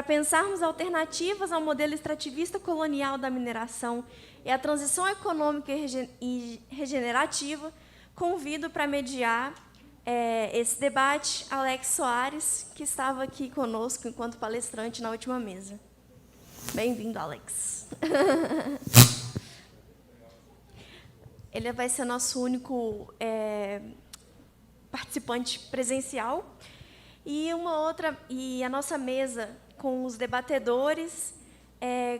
pensarmos alternativas ao modelo extrativista colonial da mineração e a transição econômica e regenerativa, convido para mediar esse debate Alex Soares, que estava aqui conosco enquanto palestrante na última mesa. Bem-vindo, Alex. Ele vai ser nosso único participante presencial. E a nossa mesa com os debatedores,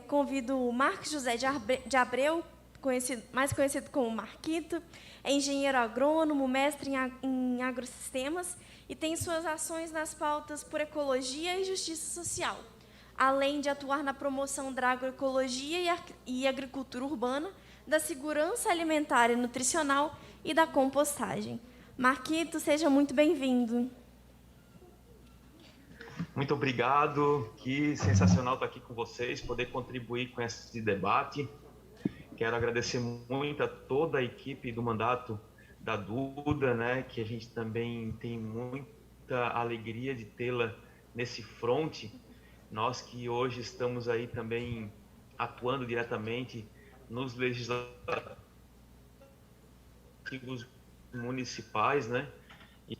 convido o Marcos José de Abreu, mais conhecido como Marquito, é engenheiro agrônomo, mestre em agrossistemas e tem suas ações nas pautas por ecologia e justiça social, além de atuar na promoção da agroecologia e agricultura urbana, da segurança alimentar e nutricional e da compostagem. Marquito, seja muito bem-vindo. Muito obrigado, que sensacional estar aqui com vocês, poder contribuir com esse debate. Quero agradecer muito a toda a equipe do mandato da Duda, né, que a gente também tem muita alegria de tê-la nesse fronte. Nós que hoje estamos aí também atuando diretamente nos legislativos municipais, né, e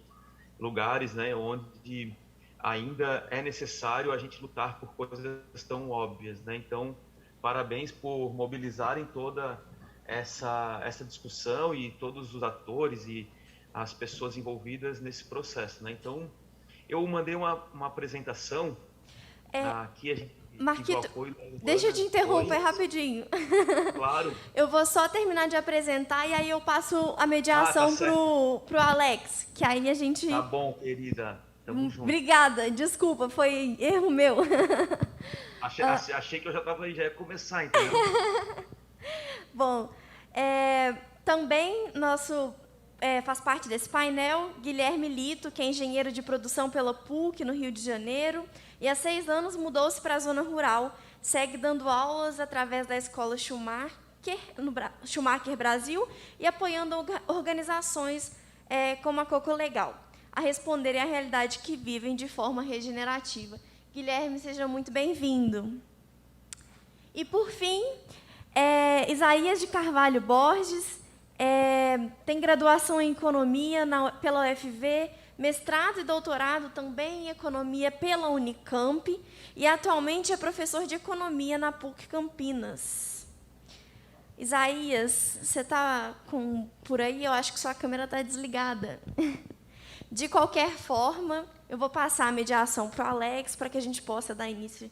lugares, né, onde ainda é necessário a gente lutar por coisas tão óbvias, né? Então, parabéns por mobilizarem toda essa discussão e todos os atores e as pessoas envolvidas nesse processo, né? Então, eu mandei uma apresentação aqui, a gente Marquito, deixa eu te interromper rapidinho. Claro. Eu vou só terminar de apresentar e aí eu passo a mediação pro Alex, que aí a gente... Tá bom, querida. Tamo junto. Obrigada, desculpa, foi erro meu. Achei que eu já ia começar, entendeu? Bom, também faz parte desse painel Guilherme Lito, que é engenheiro de produção pela PUC, no Rio de Janeiro, e há 6 anos mudou-se para a zona rural, segue dando aulas através da Escola Schumacher Brasil e apoiando organizações como a Coco Legal, a responderem à realidade que vivem de forma regenerativa. Guilherme, seja muito bem-vindo. E, por fim, Isaías de Carvalho Borges, tem graduação em Economia pela UFV, mestrado e doutorado também em Economia pela Unicamp e atualmente é professor de Economia na PUC Campinas. Isaías, você está por aí? Eu acho que sua câmera está desligada. De qualquer forma, eu vou passar a mediação para o Alex para que a gente possa dar início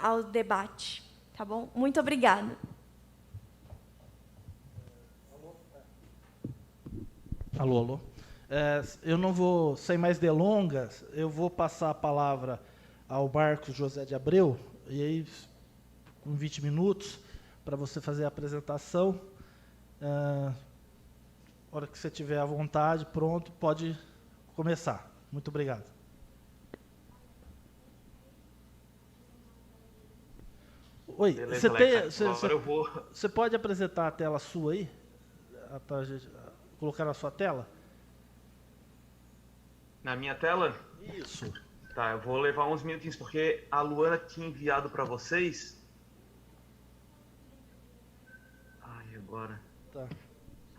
ao debate. Tá bom? Muito obrigada. Alô, alô. Eu não vou, sem mais delongas, eu vou passar a palavra ao Marcos José de Abreu, e aí, com 20 minutos, para você fazer a apresentação. Na hora que você tiver à vontade, pronto, pode começar. Muito obrigado. Oi, beleza, você pode apresentar a tela sua aí? Colocar na sua tela? Na minha tela? Isso. Tá, eu vou levar uns minutinhos, porque a Luana tinha enviado para vocês. Ai, agora... Tá,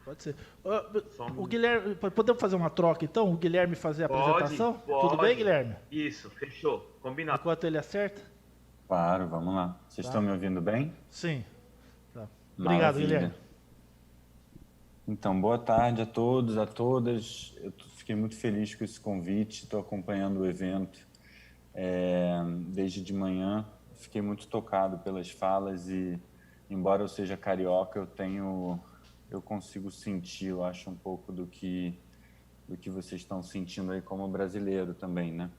pode ser. O Guilherme, podemos fazer uma troca, então? O Guilherme fazer a apresentação? Pode. Tudo bem, Guilherme? Isso, fechou. Combinado. Enquanto ele acerta? Claro, vamos lá. Vocês estão me ouvindo bem? Sim. Tá. Maravilha. Obrigado, Guilherme. Então, boa tarde a todos, a todas. Eu fiquei muito feliz com esse convite, estou acompanhando o evento desde de manhã. Fiquei muito tocado pelas falas e, embora eu seja carioca, eu consigo sentir, eu acho, um pouco do que vocês estão sentindo aí como brasileiro também, né?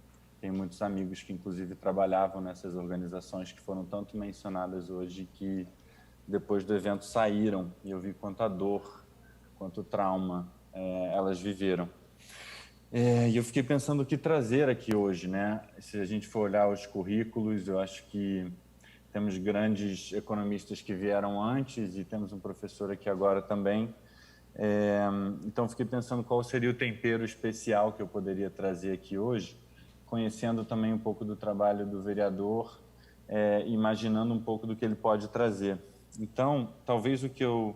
Tenho muitos amigos que, inclusive, trabalhavam nessas organizações que foram tanto mencionadas hoje que, depois do evento, saíram. E eu vi quanta dor, quanto trauma elas viveram. E eu fiquei pensando o que trazer aqui hoje, né? Se a gente for olhar os currículos, eu acho que temos grandes economistas que vieram antes e temos um professor aqui agora também. Então, fiquei pensando qual seria o tempero especial que eu poderia trazer aqui hoje, conhecendo também um pouco do trabalho do vereador, imaginando um pouco do que ele pode trazer. Então, talvez o que eu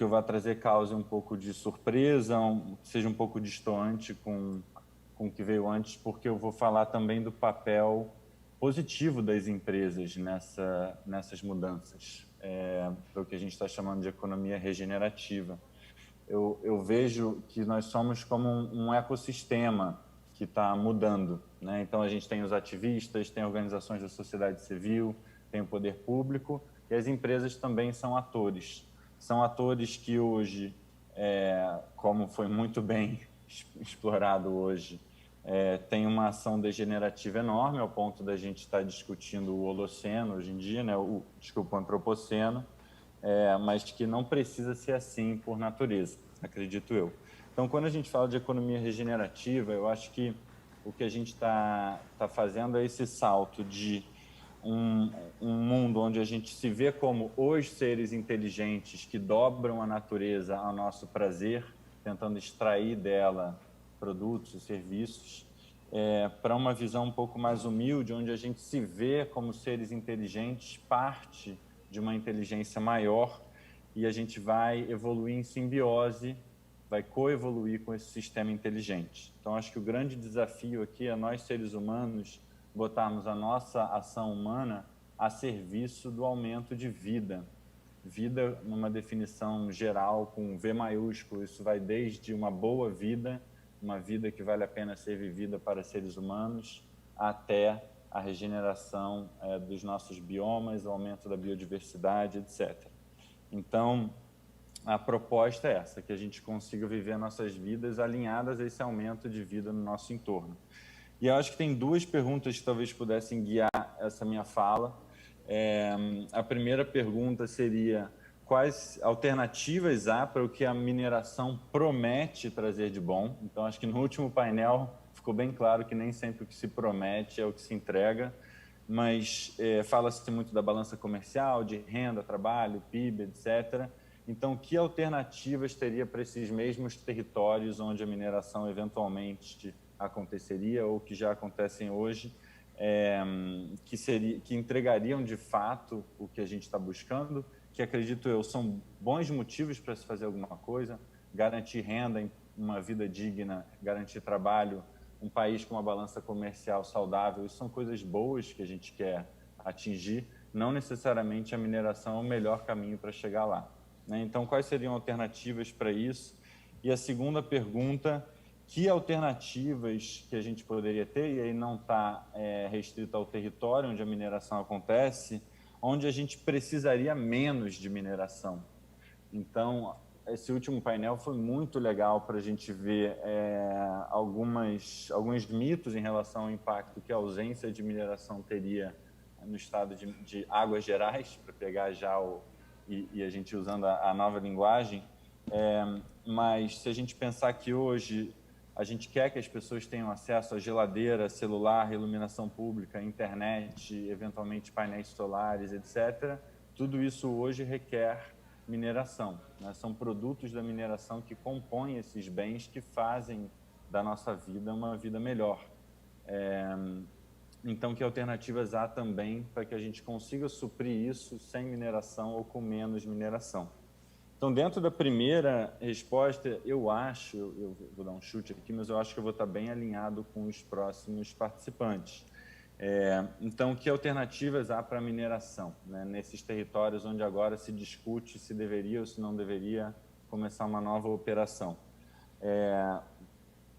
vá trazer cause um pouco de surpresa, seja um pouco distante com o que veio antes, porque eu vou falar também do papel positivo das empresas nessas mudanças, para o que a gente está chamando de economia regenerativa. Eu vejo que nós somos como um ecossistema que está mudando, né? Então, a gente tem os ativistas, tem organizações da sociedade civil, tem o poder público, e as empresas também são atores. São atores que hoje, como foi muito bem explorado hoje, tem uma ação degenerativa enorme, ao ponto da gente estar discutindo o Holoceno hoje em dia, né? o Antropoceno, mas que não precisa ser assim por natureza, acredito eu. Então, quando a gente fala de economia regenerativa, eu acho que o que a gente está fazendo é esse salto de um mundo onde a gente se vê como os seres inteligentes que dobram a natureza ao nosso prazer, tentando extrair dela produtos e serviços, para uma visão um pouco mais humilde, onde a gente se vê como seres inteligentes, parte de uma inteligência maior, e a gente vai evoluir em simbiose, vai coevoluir com esse sistema inteligente. Então, acho que o grande desafio aqui é nós, seres humanos, botarmos a nossa ação humana a serviço do aumento de vida. Vida, numa definição geral, com V maiúsculo, isso vai desde uma boa vida, uma vida que vale a pena ser vivida para seres humanos, até a regeneração dos nossos biomas, o aumento da biodiversidade, etc. Então, a proposta é essa, que a gente consiga viver nossas vidas alinhadas a esse aumento de vida no nosso entorno. E eu acho que tem duas perguntas que talvez pudessem guiar essa minha fala. A primeira pergunta seria: quais alternativas há para o que a mineração promete trazer de bom? Então, acho que no último painel ficou bem claro que nem sempre o que se promete é o que se entrega, mas fala-se muito da balança comercial, de renda, trabalho, PIB, etc. Então, que alternativas teria para esses mesmos territórios onde a mineração eventualmente aconteceria ou que já acontecem hoje, que entregariam de fato o que a gente está buscando, que acredito eu são bons motivos para se fazer alguma coisa, garantir renda, uma vida digna, garantir trabalho, um país com uma balança comercial saudável, isso são coisas boas que a gente quer atingir, não necessariamente a mineração é o melhor caminho para chegar lá, né? Então, quais seriam alternativas para isso? E a segunda pergunta: que alternativas que a gente poderia ter, e aí não está restrito ao território onde a mineração acontece, onde a gente precisaria menos de mineração? Então, esse último painel foi muito legal para a gente ver alguns mitos em relação ao impacto que a ausência de mineração teria no estado de Águas Gerais, para pegar já e a gente usando a nova linguagem. Mas se a gente pensar que hoje a gente quer que as pessoas tenham acesso a geladeira, celular, iluminação pública, internet, eventualmente painéis solares, etc., tudo isso hoje requer mineração, né? São produtos da mineração que compõem esses bens que fazem da nossa vida uma vida melhor. Então, que alternativas há também para que a gente consiga suprir isso sem mineração ou com menos mineração? Então, dentro da primeira resposta, eu vou dar um chute aqui, mas eu acho que eu vou estar bem alinhado com os próximos participantes. Então, que alternativas há para a mineração, né, nesses territórios onde agora se discute se deveria ou se não deveria começar uma nova operação?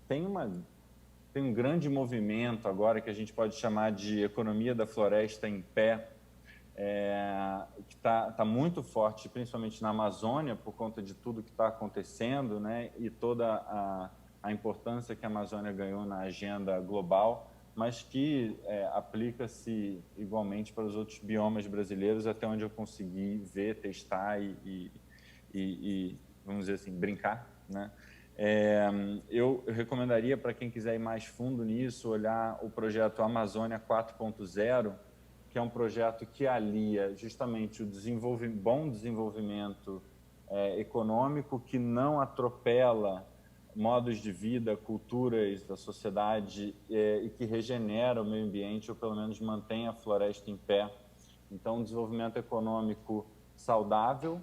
Tem um grande movimento agora que a gente pode chamar de economia da floresta em pé, que está muito forte, principalmente na Amazônia, por conta de tudo que está acontecendo, né, e toda a importância que a Amazônia ganhou na agenda global, mas que aplica-se igualmente para os outros biomas brasileiros, até onde eu consegui ver, testar e vamos dizer assim, brincar, né? Eu recomendaria para quem quiser ir mais fundo nisso, olhar o projeto Amazônia 4.0, que é um projeto que alia justamente o bom desenvolvimento econômico, que não atropela modos de vida, culturas da sociedade e que regenera o meio ambiente ou pelo menos mantém a floresta em pé. Então, um desenvolvimento econômico saudável,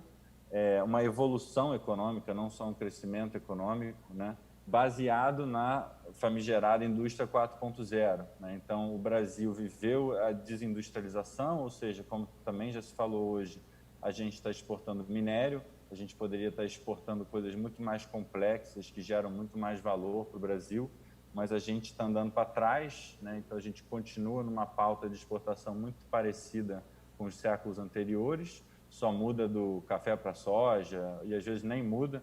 uma evolução econômica, não só um crescimento econômico, né? Baseado na famigerada indústria 4.0. Né? Então, o Brasil viveu a desindustrialização, ou seja, como também já se falou hoje, a gente está exportando minério, a gente poderia estar exportando coisas muito mais complexas, que geram muito mais valor para o Brasil, mas a gente está andando para trás, né? Então a gente continua numa pauta de exportação muito parecida com os séculos anteriores, só muda do café para a soja, e às vezes nem muda.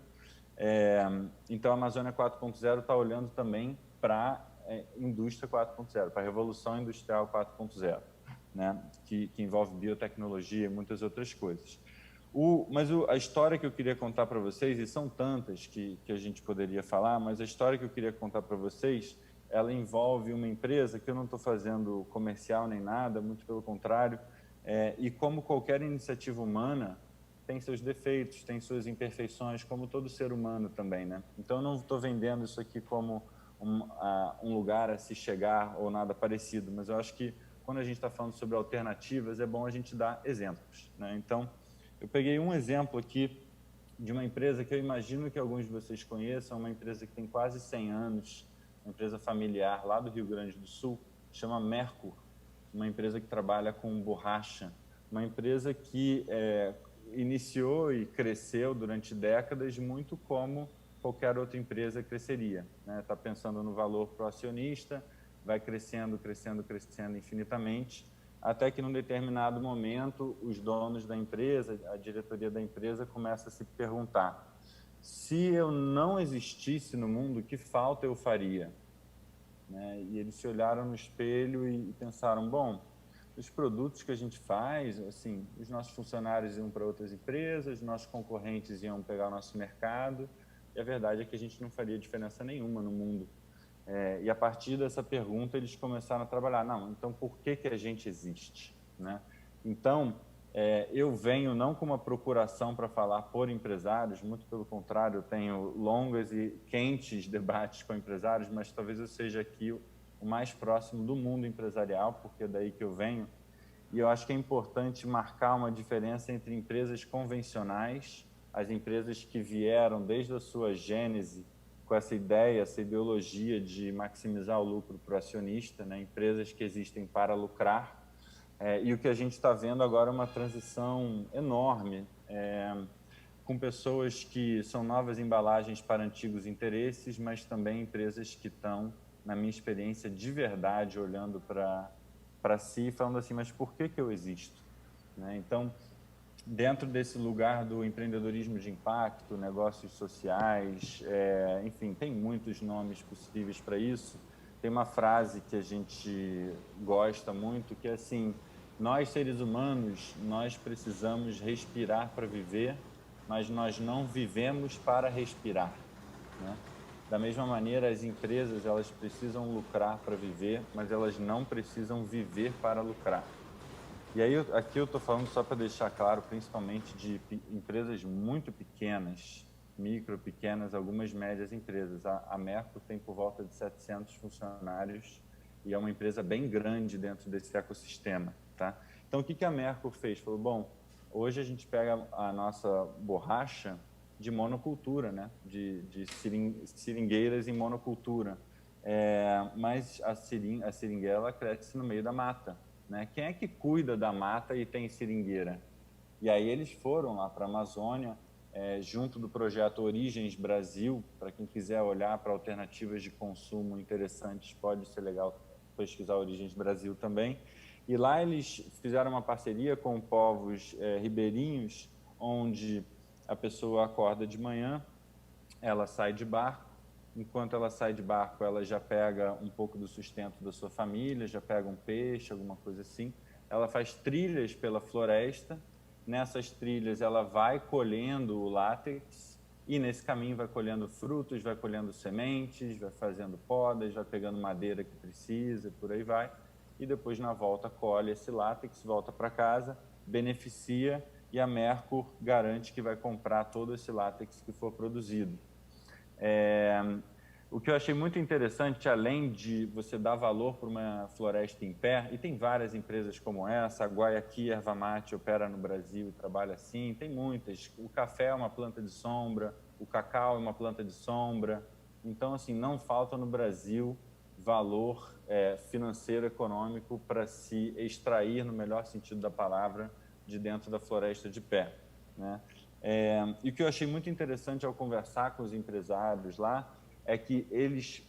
Então a Amazônia 4.0 está olhando também para a indústria 4.0, para a revolução industrial 4.0, né? que envolve biotecnologia e muitas outras coisas. Mas a história que eu queria contar para vocês, e são tantas que a gente poderia falar, mas a história que eu queria contar para vocês, ela envolve uma empresa que eu não estou fazendo comercial nem nada, muito pelo contrário, e como qualquer iniciativa humana, tem seus defeitos, tem suas imperfeições, como todo ser humano também, né? Então, eu não estou vendendo isso aqui como um lugar a se chegar ou nada parecido, mas eu acho que quando a gente está falando sobre alternativas, é bom a gente dar exemplos, né? Então, eu peguei um exemplo aqui de uma empresa que eu imagino que alguns de vocês conheçam, uma empresa que tem quase 100 anos, uma empresa familiar lá do Rio Grande do Sul, chama Mercur, uma empresa que trabalha com borracha, uma empresa que iniciou e cresceu durante décadas muito como qualquer outra empresa cresceria, né? Está pensando no valor para o acionista, vai crescendo, crescendo, crescendo infinitamente, até que num determinado momento os donos da empresa, a diretoria da empresa começa a se perguntar: se eu não existisse no mundo, que falta eu faria? Né? E eles se olharam no espelho e pensaram: bom, os produtos que a gente faz, assim, os nossos funcionários iam para outras empresas, nossos concorrentes iam pegar o nosso mercado, e a verdade é que a gente não faria diferença nenhuma no mundo. E a partir dessa pergunta eles começaram a trabalhar: não, então por que a gente existe? Né? Então, eu venho não com uma procuração para falar por empresários, muito pelo contrário, eu tenho longas e quentes debates com empresários, mas talvez eu seja aqui o mais próximo do mundo empresarial, porque é daí que eu venho, e eu acho que é importante marcar uma diferença entre empresas convencionais, as empresas que vieram desde a sua gênese com essa ideia, essa ideologia de maximizar o lucro para o acionista, né? Empresas que existem para lucrar, e o que a gente está vendo agora é uma transição enorme, com pessoas que são novas embalagens para antigos interesses, mas também empresas que estão, na minha experiência, de verdade, olhando para si e falando assim: mas por que eu existo? Né? Então, dentro desse lugar do empreendedorismo de impacto, negócios sociais, enfim, tem muitos nomes possíveis para isso. Tem uma frase que a gente gosta muito, que é assim: nós, seres humanos, nós precisamos respirar para viver, mas nós não vivemos para respirar. Né? Da mesma maneira, as empresas, elas precisam lucrar para viver, mas elas não precisam viver para lucrar. E aí, aqui eu estou falando só para deixar claro, principalmente de empresas muito pequenas, micro, pequenas, algumas médias empresas. A Mercur tem por volta de 700 funcionários e é uma empresa bem grande dentro desse ecossistema. Tá? Então, o que a Mercur fez? Falou: bom, hoje a gente pega a nossa borracha de monocultura, né? de seringueiras em monocultura, mas a seringueira ela cresce no meio da mata. Né? Quem é que cuida da mata e tem seringueira? E aí eles foram lá para a Amazônia, junto do projeto Origens Brasil. Para quem quiser olhar para alternativas de consumo interessantes, pode ser legal pesquisar Origens Brasil também. E lá eles fizeram uma parceria com povos ribeirinhos, onde a pessoa acorda de manhã, ela sai de barco. Enquanto ela sai de barco, ela já pega um pouco do sustento da sua família, já pega um peixe, alguma coisa assim. Ela faz trilhas pela floresta. Nessas trilhas, ela vai colhendo o látex e, nesse caminho, vai colhendo frutos, vai colhendo sementes, vai fazendo podas, vai pegando madeira que precisa, por aí vai. E depois, na volta, colhe esse látex, volta para casa, beneficia, e a Mercur garante que vai comprar todo esse látex que for produzido. O que eu achei muito interessante, além de você dar valor para uma floresta em pé, e tem várias empresas como essa, a Guayaki Erva Mate opera no Brasil e trabalha assim, tem muitas. O café é uma planta de sombra, o cacau é uma planta de sombra. Então, assim, não falta no Brasil valor financeiro, econômico para se extrair, no melhor sentido da palavra, de dentro da floresta de pé, né? E o que eu achei muito interessante ao conversar com os empresários lá é que eles,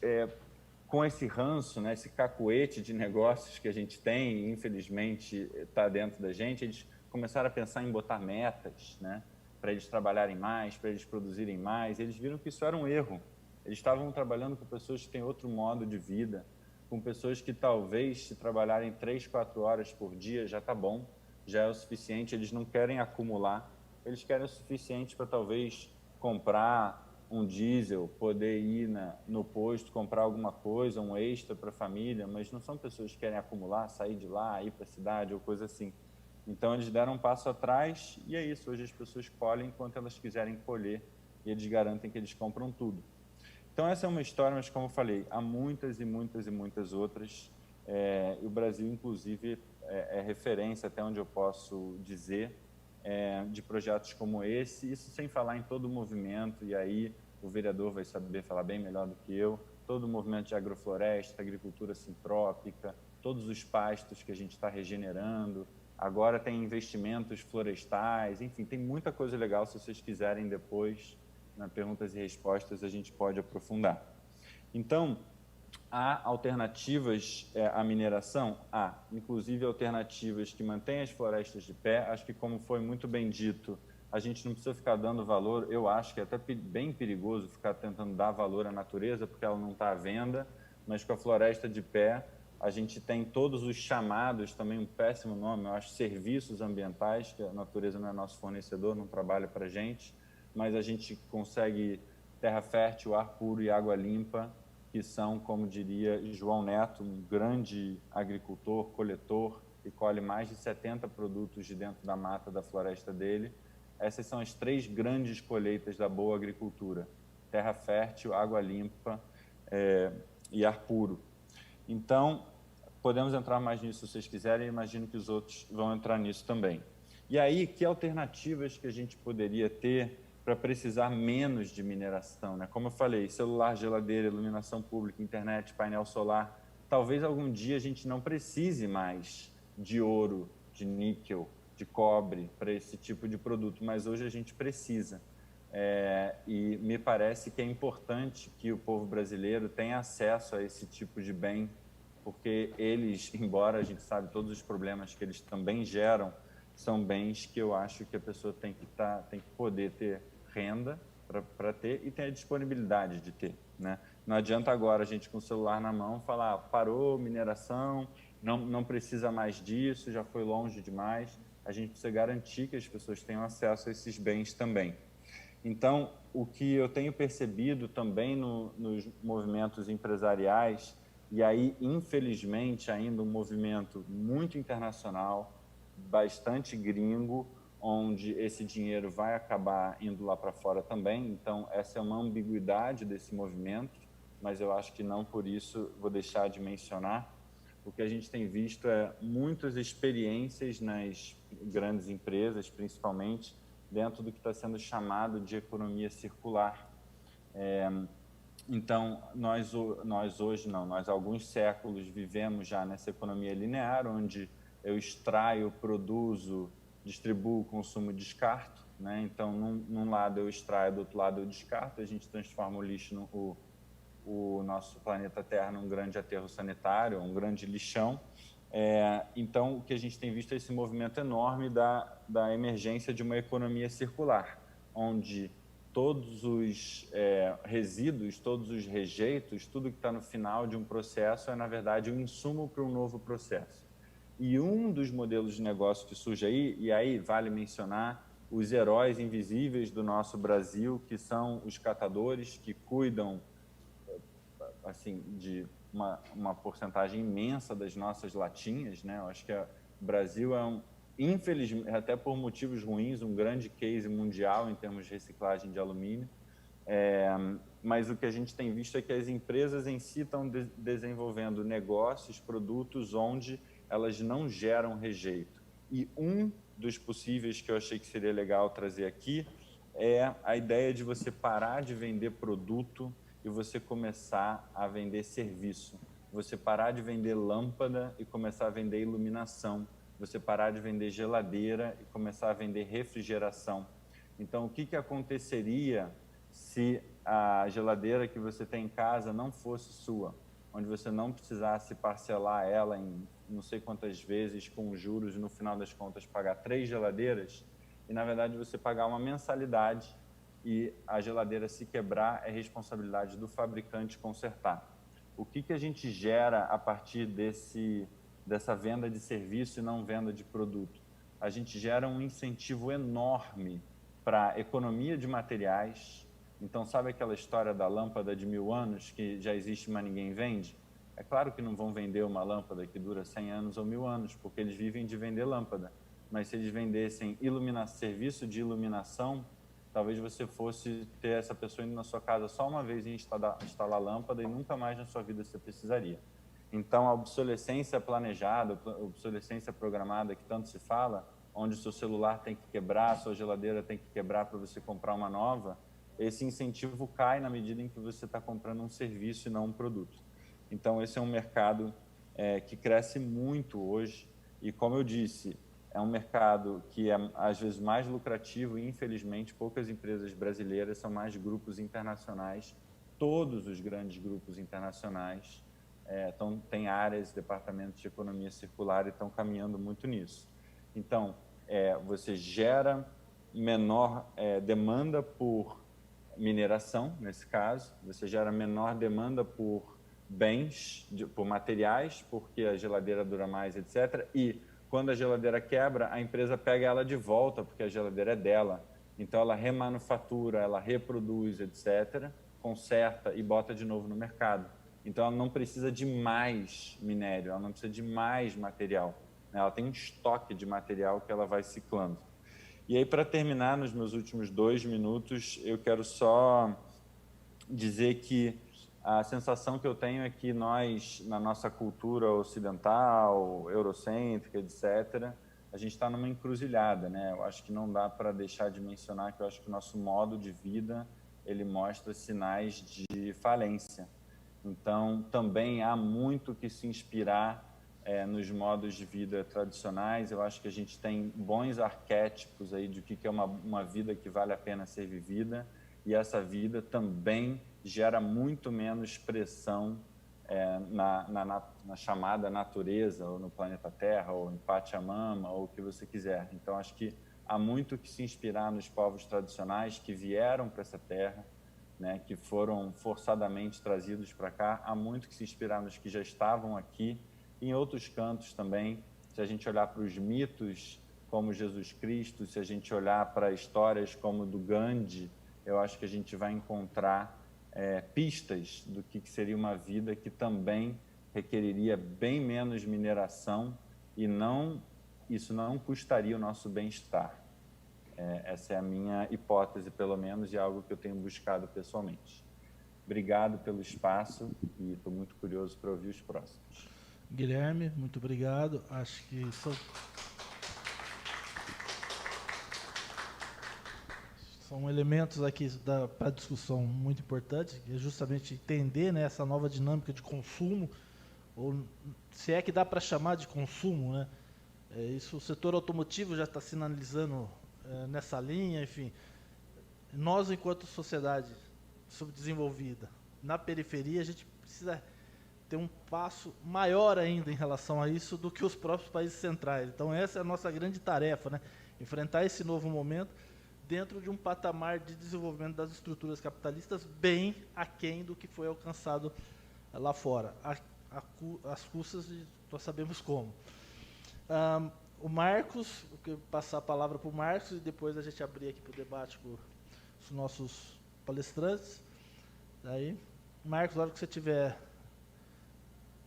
com esse ranço, né, esse cacuete de negócios que a gente tem, e infelizmente está dentro da gente, eles começaram a pensar em botar metas, né, para eles trabalharem mais, para eles produzirem mais. Eles viram que isso era um erro. Eles estavam trabalhando com pessoas que têm outro modo de vida, com pessoas que talvez, se trabalharem 3, 4 horas por dia, já está bom, já é o suficiente. Eles não querem acumular, eles querem o suficiente para talvez comprar um diesel, poder ir no posto, comprar alguma coisa, um extra para a família, mas não são pessoas que querem acumular, sair de lá, ir para a cidade ou coisa assim. Então, eles deram um passo atrás e é isso. Hoje as pessoas colhem enquanto elas quiserem colher e eles garantem que eles compram tudo. Então, essa é uma história, mas como eu falei, há muitas e muitas e muitas outras. E o Brasil, inclusive, é referência, até onde eu posso dizer, de projetos como esse, isso sem falar em todo o movimento, e aí o vereador vai saber falar bem melhor do que eu, todo o movimento de agrofloresta, agricultura sintrópica, todos os pastos que a gente está regenerando, agora tem investimentos florestais, enfim, tem muita coisa legal. Se vocês quiserem depois, na perguntas e respostas, a gente pode aprofundar. Então, há alternativas à mineração? Há, inclusive alternativas que mantêm as florestas de pé. Acho que, como foi muito bem dito, a gente não precisa ficar dando valor. Eu acho que é até bem perigoso ficar tentando dar valor à natureza, porque ela não está à venda, mas com a floresta de pé, a gente tem todos os chamados, também um péssimo nome, eu acho, serviços ambientais, que a natureza não é nosso fornecedor, não trabalha para a gente, mas a gente consegue terra fértil, ar puro e água limpa, que são, como diria João Neto, um grande agricultor, coletor, que colhe mais de 70 produtos de dentro da mata da floresta dele. Essas são as 3 grandes colheitas da boa agricultura: terra fértil, água limpa e ar puro. Então, podemos entrar mais nisso se vocês quiserem, imagino que os outros vão entrar nisso também. E aí, que alternativas que a gente poderia ter para precisar menos de mineração, né? Como eu falei, celular, geladeira, iluminação pública, internet, painel solar. Talvez algum dia a gente não precise mais de ouro, de níquel, de cobre para esse tipo de produto, mas hoje a gente precisa. E me parece que é importante que o povo brasileiro tenha acesso a esse tipo de bem, porque eles, embora a gente sabe todos os problemas que eles também geram, são bens que eu acho que a pessoa tem que poder ter renda para ter e ter a disponibilidade de ter, né? Não adianta agora a gente com o celular na mão falar, parou mineração, não precisa mais disso, já foi longe demais. A gente precisa garantir que as pessoas tenham acesso a esses bens também. Então, o que eu tenho percebido também nos movimentos empresariais, e aí, infelizmente, ainda um movimento muito internacional, bastante gringo, onde esse dinheiro vai acabar indo lá para fora também. Então, essa é uma ambiguidade desse movimento, mas eu acho que não por isso vou deixar de mencionar. O que a gente tem visto é muitas experiências nas grandes empresas, principalmente, dentro do que está sendo chamado de economia circular. Então, nós hoje não, nós há alguns séculos vivemos já nessa economia linear, onde eu extraio, produzo, distribuo, consumo e descarto, né? Então, num lado eu extraio, do outro lado eu descarto, a gente transforma o lixo, o nosso planeta Terra, num grande aterro sanitário, um grande lixão. Então, o que a gente tem visto é esse movimento enorme da emergência de uma economia circular, onde todos os resíduos, todos os rejeitos, tudo que está no final de um processo é, na verdade, um insumo para um novo processo. E um dos modelos de negócio que surge aí, e aí vale mencionar os heróis invisíveis do nosso Brasil, que são os catadores, que cuidam assim, de uma porcentagem imensa das nossas latinhas, né? Eu acho que o Brasil é, infelizmente, até por motivos ruins, um grande case mundial em termos de reciclagem de alumínio. Mas o que a gente tem visto é que as empresas em si estão desenvolvendo negócios, produtos onde elas não geram rejeito. E um dos possíveis que eu achei que seria legal trazer aqui é a ideia de você parar de vender produto e você começar a vender serviço. Você parar de vender lâmpada e começar a vender iluminação. Você parar de vender geladeira e começar a vender refrigeração. Então, o que aconteceria se a geladeira que você tem em casa não fosse sua, onde você não precisasse parcelar ela em não sei quantas vezes com juros e no final das contas pagar 3 geladeiras e na verdade você pagar uma mensalidade e a geladeira se quebrar é responsabilidade do fabricante consertar. O que a gente gera a partir dessa venda de serviço e não venda de produto? A gente gera um incentivo enorme para economia de materiais. Então, sabe aquela história da lâmpada de 1000 anos que já existe, mas ninguém vende? É claro que não vão vender uma lâmpada que dura 100 anos ou 1000 anos, porque eles vivem de vender lâmpada. Mas se eles vendessem serviço de iluminação, talvez você fosse ter essa pessoa indo na sua casa só uma vez e instalar lâmpada e nunca mais na sua vida você precisaria. Então, a obsolescência planejada, a obsolescência programada que tanto se fala, onde o seu celular tem que quebrar, a sua geladeira tem que quebrar para você comprar uma nova, esse incentivo cai na medida em que você está comprando um serviço e não um produto. Então, esse é um mercado que cresce muito hoje e, como eu disse, é um mercado que é, às vezes, mais lucrativo e, infelizmente, poucas empresas brasileiras são mais grupos internacionais. Todos os grandes grupos internacionais têm áreas, departamentos de economia circular e estão caminhando muito nisso. Então, você gera menor demanda por mineração, nesse caso, você gera menor demanda por bens, por materiais, porque a geladeira dura mais, etc. E quando a geladeira quebra, a empresa pega ela de volta, porque a geladeira é dela. Então, ela remanufatura, ela reproduz, etc., conserta e bota de novo no mercado. Então, ela não precisa de mais minério, ela não precisa de mais material. Ela tem um estoque de material que ela vai ciclando. E aí, para terminar, nos meus últimos 2 minutos, eu quero só dizer que a sensação que eu tenho é que nós, na nossa cultura ocidental, eurocêntrica, etc., a gente está numa encruzilhada, né? Eu acho que não dá para deixar de mencionar que eu acho que o nosso modo de vida, ele mostra sinais de falência. Então, também há muito que se inspirar nos modos de vida tradicionais. Eu acho que a gente tem bons arquétipos aí de que é uma vida que vale a pena ser vivida, e essa vida também gera muito menos pressão na chamada natureza, ou no planeta Terra, ou em Pachamama, ou o que você quiser. Então, acho que há muito que se inspirar nos povos tradicionais que vieram para essa terra, né, que foram forçadamente trazidos para cá. Há muito que se inspirar nos que já estavam aqui, em outros cantos também. Se a gente olhar para os mitos como Jesus Cristo, se a gente olhar para histórias como do Gandhi, eu acho que a gente vai encontrar pistas do que seria uma vida que também requeriria bem menos mineração e isso não custaria o nosso bem-estar. Essa é a minha hipótese, pelo menos, e algo que eu tenho buscado pessoalmente. Obrigado pelo espaço e estou muito curioso para ouvir os próximos. Guilherme, muito obrigado. Acho que são elementos aqui para a discussão muito importantes, que é justamente entender, né, essa nova dinâmica de consumo, ou se é que dá para chamar de consumo, né? Isso, o setor automotivo já está sinalizando nessa linha, enfim. Nós, enquanto sociedade subdesenvolvida, na periferia, a gente precisa ter um passo maior ainda em relação a isso do que os próprios países centrais. Então, essa é a nossa grande tarefa, né? Enfrentar esse novo momento dentro de um patamar de desenvolvimento das estruturas capitalistas bem aquém do que foi alcançado lá fora, às custas de nós sabemos como. O Marcos, eu quero passar a palavra para o Marcos e depois a gente abrir aqui para o debate com os nossos palestrantes. Daí, Marcos, na hora que você tiver,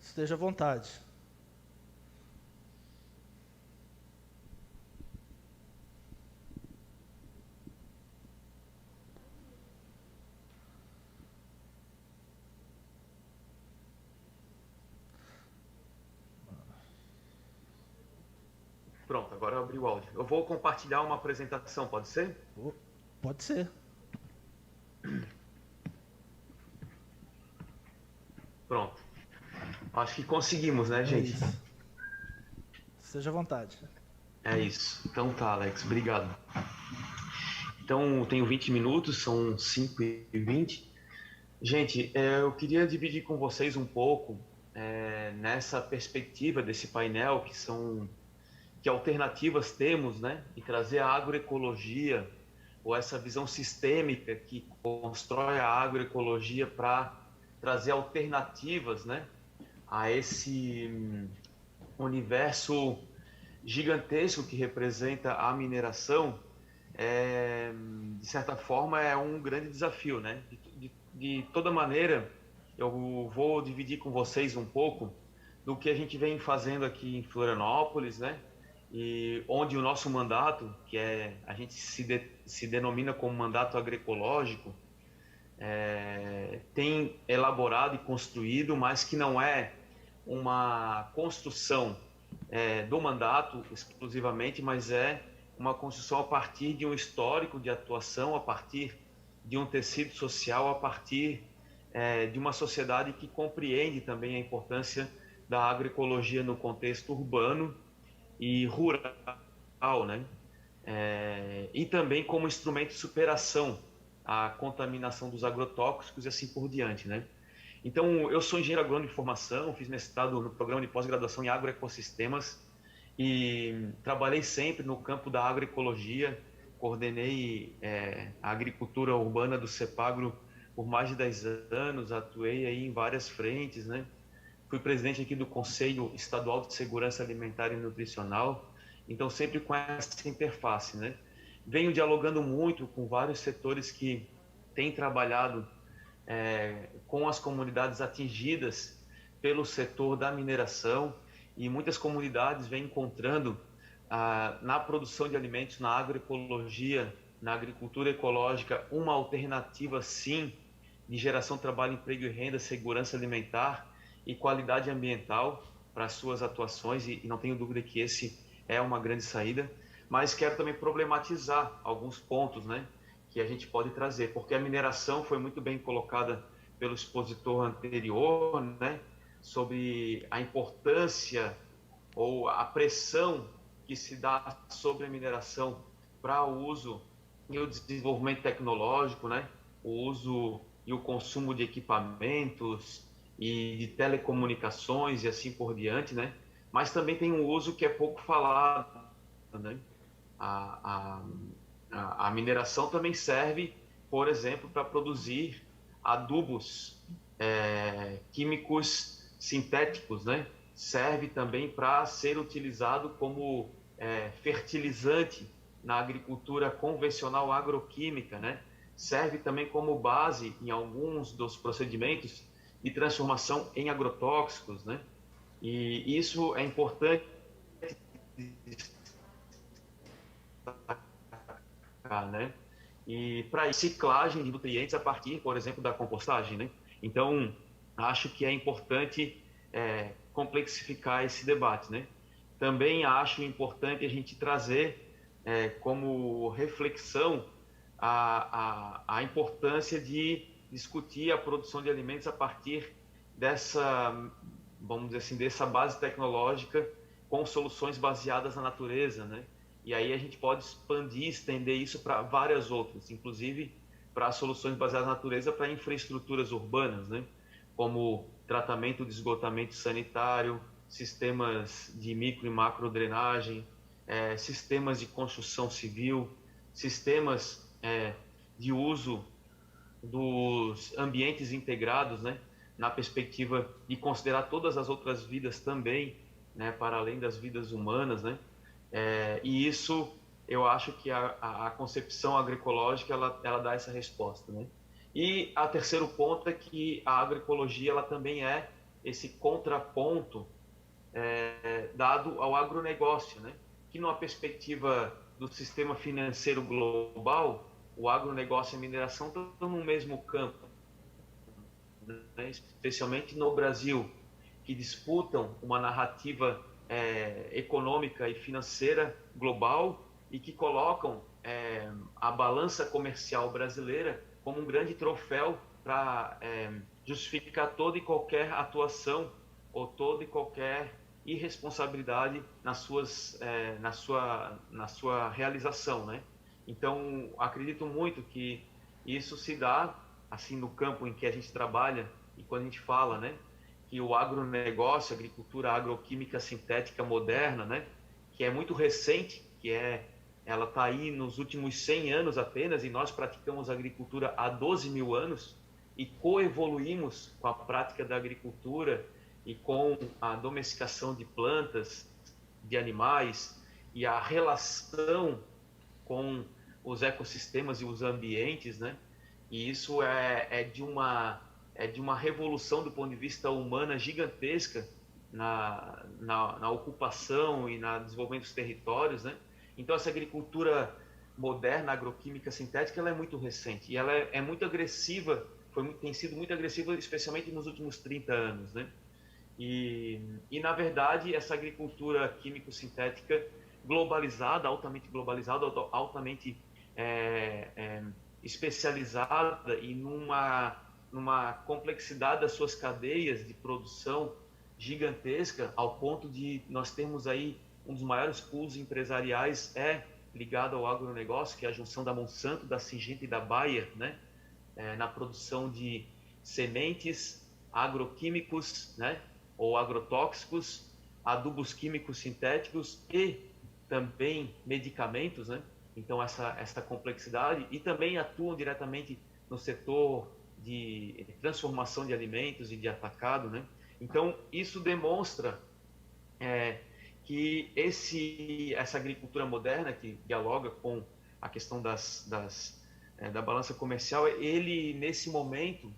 esteja à vontade. Pronto, agora eu abri o áudio. Eu vou compartilhar uma apresentação, pode ser? Pode ser. Pronto. Acho que conseguimos, né, gente? Isso. Seja à vontade. É isso. Então tá, Alex, obrigado. Então, tenho 20 minutos, são 5h20. Gente, eu queria dividir com vocês um pouco nessa perspectiva desse painel, que alternativas temos, né? E trazer a agroecologia, ou essa visão sistêmica que constrói a agroecologia para trazer alternativas, né? A esse universo gigantesco que representa a mineração, de certa forma, é um grande desafio, né? De toda maneira, eu vou dividir com vocês um pouco do que a gente vem fazendo aqui em Florianópolis, né? E onde o nosso mandato, que a gente se denomina como mandato agroecológico, tem elaborado e construído, mas que não é uma construção do mandato exclusivamente, mas é uma construção a partir de um histórico de atuação, a partir de um tecido social, a partir de uma sociedade que compreende também a importância da agroecologia no contexto urbano e rural, né? E também como instrumento de superação à contaminação dos agrotóxicos e assim por diante, né? Então, eu sou engenheiro agrônomo de formação, fiz mestrado no programa de pós-graduação em agroecossistemas e trabalhei sempre no campo da agroecologia, coordenei a agricultura urbana do CEPAGRO por mais de 10 anos, atuei aí em várias frentes, né? Fui presidente aqui do Conselho Estadual de Segurança Alimentar e Nutricional, então sempre com essa interface, né? Venho dialogando muito com vários setores que têm trabalhado com as comunidades atingidas pelo setor da mineração, e muitas comunidades vêm encontrando na produção de alimentos, na agroecologia, na agricultura ecológica, uma alternativa sim de geração de trabalho, emprego e renda, segurança alimentar e qualidade ambiental para as suas atuações, e não tenho dúvida que esse é uma grande saída, mas quero também problematizar alguns pontos, né, que a gente pode trazer, porque a mineração foi muito bem colocada pelo expositor anterior, né, sobre a importância ou a pressão que se dá sobre a mineração para o uso e o desenvolvimento tecnológico, né, o uso e o consumo de equipamentos e de telecomunicações e assim por diante, né, mas também tem um uso que é pouco falado, né, a mineração também serve, por exemplo, para produzir adubos químicos sintéticos, né? Serve também para ser utilizado como fertilizante na agricultura convencional agroquímica, né? Serve também como base em alguns dos procedimentos de transformação em agrotóxicos, né? E isso é importante, né? E para reciclagem de nutrientes a partir, por exemplo, da compostagem, né? Então, acho que é importante complexificar esse debate, né? Também acho importante a gente trazer como reflexão a importância de discutir a produção de alimentos a partir dessa, vamos dizer assim, dessa base tecnológica com soluções baseadas na natureza, né? E aí a gente pode expandir, estender isso para várias outras, inclusive para soluções baseadas na natureza para infraestruturas urbanas, né? Como tratamento de esgotamento sanitário, sistemas de micro e macro drenagem, sistemas de construção civil, sistemas de uso dos ambientes integrados, né? Na perspectiva de considerar todas as outras vidas também, né? Para além das vidas humanas, né? E isso, eu acho que a concepção agroecológica ela dá essa resposta, né? E a terceiro ponto é que a agroecologia ela também é esse contraponto dado ao agronegócio, né? Que numa perspectiva do sistema financeiro global, o agronegócio e a mineração estão no mesmo campo, né? Especialmente no Brasil, que disputam uma narrativa econômica e financeira global e que colocam a balança comercial brasileira como um grande troféu para justificar toda e qualquer atuação ou toda e qualquer irresponsabilidade na sua realização, né? Então, acredito muito que isso se dá assim no campo em que a gente trabalha e quando a gente fala, né, que o agronegócio, a agricultura agroquímica sintética moderna, né, que é muito recente, ela está aí nos últimos 100 anos apenas, e nós praticamos agricultura há 12 mil anos e coevoluímos com a prática da agricultura e com a domesticação de plantas, de animais e a relação com os ecossistemas e os ambientes, né? E isso é de uma revolução do ponto de vista humana gigantesca na ocupação e no desenvolvimento dos territórios, né? Então, essa agricultura moderna, agroquímica sintética, ela é muito recente e ela é muito agressiva, tem sido muito agressiva, especialmente nos últimos 30 anos, né? Na verdade, essa agricultura químico-sintética globalizada, altamente especializada e numa complexidade das suas cadeias de produção gigantesca, ao ponto de nós termos aí um dos maiores pools empresariais ligado ao agronegócio, que é a junção da Monsanto, da Syngenta e da Bayer, né? Na produção de sementes, agroquímicos, né? Ou agrotóxicos, adubos químicos sintéticos e também medicamentos, né? Então, essa complexidade, e também atuam diretamente no setor de transformação de alimentos e de atacado, né? Então, isso demonstra que essa agricultura moderna, que dialoga com a questão da balança comercial, ele, nesse momento,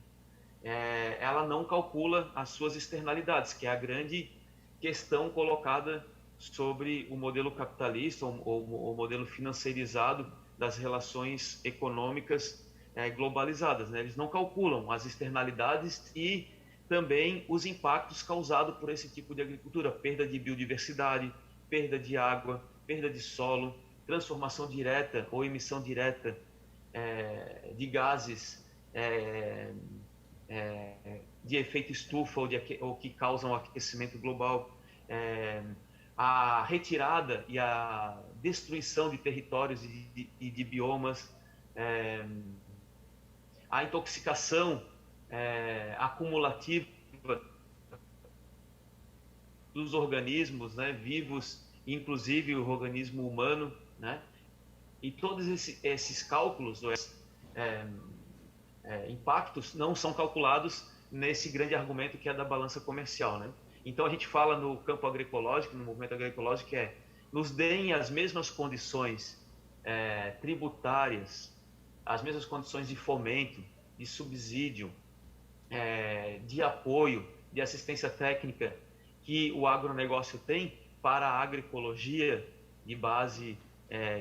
ela não calcula as suas externalidades, que é a grande questão colocada sobre o modelo capitalista ou o modelo financeirizado das relações econômicas globalizadas, né? Eles não calculam as externalidades e também os impactos causados por esse tipo de agricultura, perda de biodiversidade, perda de água, perda de solo, transformação direta ou emissão direta de gases de efeito estufa ou que causam aquecimento global, a retirada e a destruição de territórios e de biomas, a intoxicação acumulativa dos organismos, né, vivos, inclusive o organismo humano, né? E todos esses cálculos, impactos, não são calculados nesse grande argumento que é da balança comercial, né? Então a gente fala no campo agroecológico, no movimento agroecológico, nos deem as mesmas condições tributárias, as mesmas condições de fomento, de subsídio, de apoio, de assistência técnica que o agronegócio tem para a agroecologia de base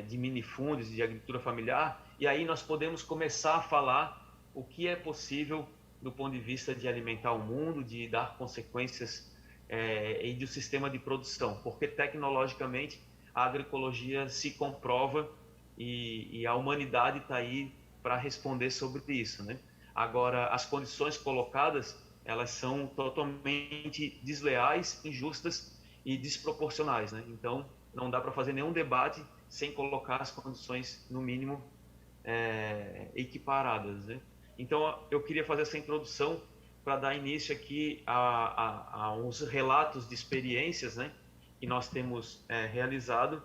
de minifúndios, de agricultura familiar, e aí nós podemos começar a falar o que é possível do ponto de vista de alimentar o mundo, de dar consequências e do sistema de produção, porque tecnologicamente a agroecologia se comprova e a humanidade está aí para responder sobre isso, né? Agora, as condições colocadas, elas são totalmente desleais, injustas e desproporcionais, né? Então, não dá para fazer nenhum debate sem colocar as condições, no mínimo, equiparadas, né? Então, eu queria fazer essa introdução para dar início aqui a uns relatos de experiências, né, que nós temos realizado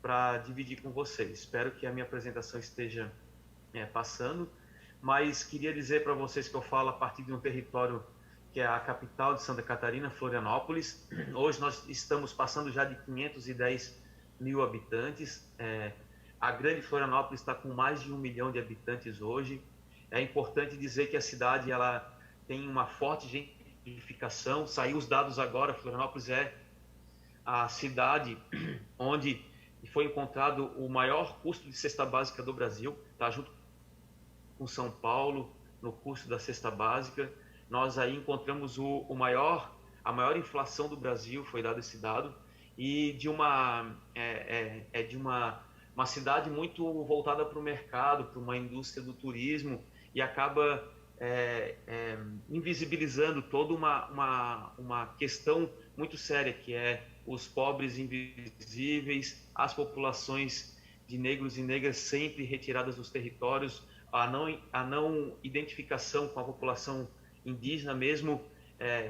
para dividir com vocês. Espero que a minha apresentação esteja passando, mas queria dizer para vocês que eu falo a partir de um território que é a capital de Santa Catarina, Florianópolis. Hoje nós estamos passando já de 510 mil habitantes. A grande Florianópolis está com mais de 1 milhão de habitantes hoje. É importante dizer que a cidade ela tem uma forte gentrificação. Saiu os dados agora, Florianópolis é a cidade onde foi encontrado o maior custo de cesta básica do Brasil, tá junto com São Paulo no custo da cesta básica. Nós aí encontramos a maior inflação do Brasil, foi dado esse dado, e de uma cidade muito voltada para o mercado, para uma indústria do turismo, e acaba invisibilizando toda uma questão muito séria, que é os pobres invisíveis, as populações de negros e negras sempre retiradas dos territórios, a não identificação com a população indígena, mesmo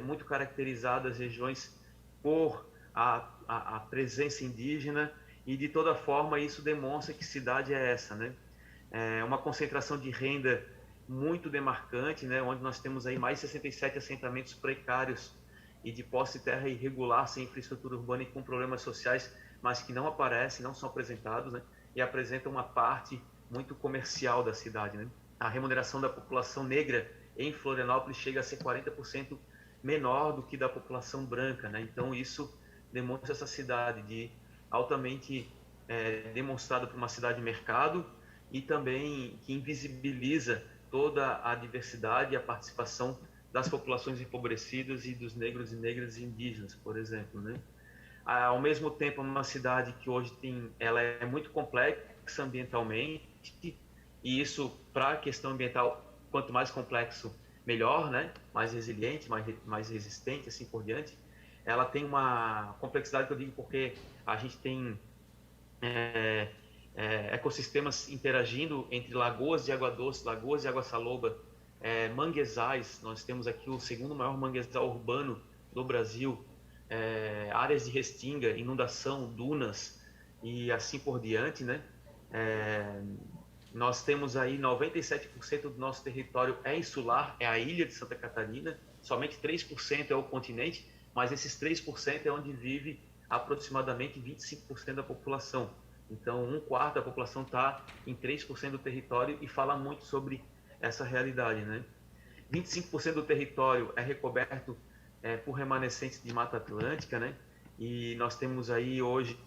muito caracterizada as regiões por a presença indígena, e de toda forma isso demonstra que cidade é essa, né? É uma concentração de renda muito demarcante, né? Onde nós temos aí mais de 67 assentamentos precários e de posse de terra irregular, sem infraestrutura urbana e com problemas sociais, mas que não aparecem, não são apresentados, né? E apresentam uma parte muito comercial da cidade, né? A remuneração da população negra em Florianópolis chega a ser 40% menor do que da população branca, né? Então isso demonstra essa cidade de altamente demonstrada por uma cidade de mercado, e também que invisibiliza toda a diversidade e a participação das populações empobrecidas e dos negros e negras e indígenas, por exemplo, né? Ao mesmo tempo, uma cidade que hoje ela é muito complexa ambientalmente, e isso, para a questão ambiental, quanto mais complexo, melhor, né? Mais resiliente, mais resistente, assim por diante. Ela tem uma complexidade que eu digo porque a gente tem ecossistemas interagindo entre lagoas de água doce, lagoas de água saloba, manguezais. Nós temos aqui o segundo maior manguezal urbano do Brasil, áreas de restinga, inundação, dunas e assim por diante, né? Nós temos aí 97% do nosso território insular, é a ilha de Santa Catarina, somente 3% é o continente, mas esses 3% é onde vive aproximadamente 25% da população. Então, 1/4 da população está em 3% do território, e fala muito sobre essa realidade, né? 25% do território é recoberto por remanescentes de Mata Atlântica, né? E nós temos aí hoje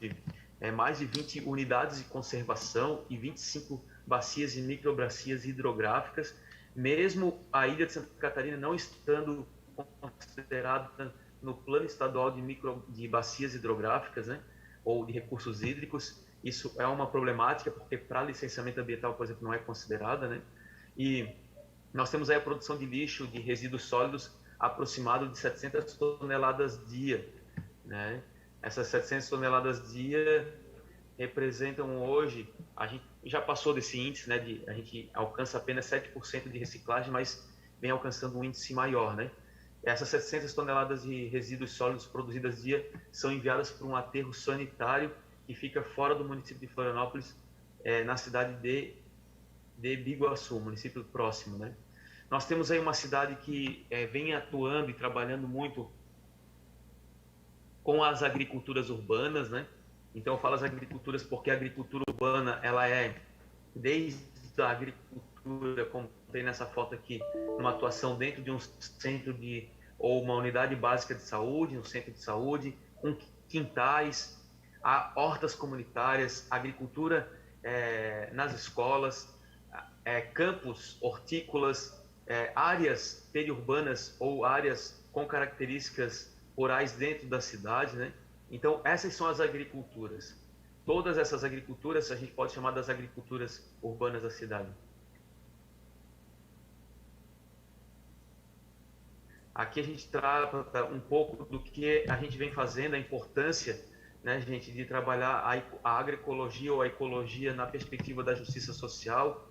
mais de 20 unidades de conservação e 25 bacias e microbacias hidrográficas, mesmo a ilha de Santa Catarina não estando considerada no plano estadual de bacias hidrográficas, né? Ou de recursos hídricos. Isso é uma problemática, porque para licenciamento ambiental, por exemplo, não é considerada, né? E nós temos aí a produção de lixo, de resíduos sólidos, aproximado de 700 toneladas dia, né? Essas 700 toneladas dia representam hoje, a gente já passou desse índice, né? A gente alcança apenas 7% de reciclagem, mas vem alcançando um índice maior, né? Essas 700 toneladas de resíduos sólidos produzidas dia são enviadas para um aterro sanitário que fica fora do município de Florianópolis, na cidade de Biguaçu, município próximo, né? Nós temos aí uma cidade que vem atuando e trabalhando muito com as agriculturas urbanas, né? Então eu falo as agriculturas porque a agricultura urbana, ela é desde a agricultura, como tem nessa foto aqui, uma atuação dentro de um centro ou uma unidade básica de saúde, um centro de saúde, com quintais, hortas comunitárias, agricultura nas escolas, campos hortícolas, áreas periurbanas ou áreas com características rurais dentro da cidade, né? Então, essas são as agriculturas. Todas essas agriculturas a gente pode chamar das agriculturas urbanas da cidade. Aqui a gente trata um pouco do que a gente vem fazendo, a importância, né, gente, de trabalhar a agroecologia ou a ecologia na perspectiva da justiça social,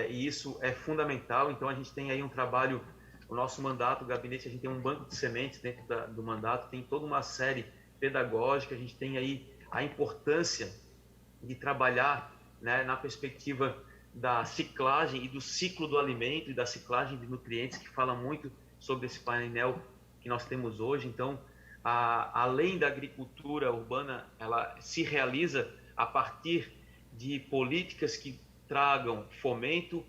e isso é fundamental. Então a gente tem aí um trabalho, o nosso mandato, o gabinete, a gente tem um banco de sementes dentro do mandato, tem toda uma série pedagógica, a gente tem aí a importância de trabalhar, né, na perspectiva da ciclagem e do ciclo do alimento e da ciclagem de nutrientes, que fala muito sobre esse painel que nós temos hoje. Então, além da agricultura urbana, ela se realiza a partir de políticas que tragam fomento,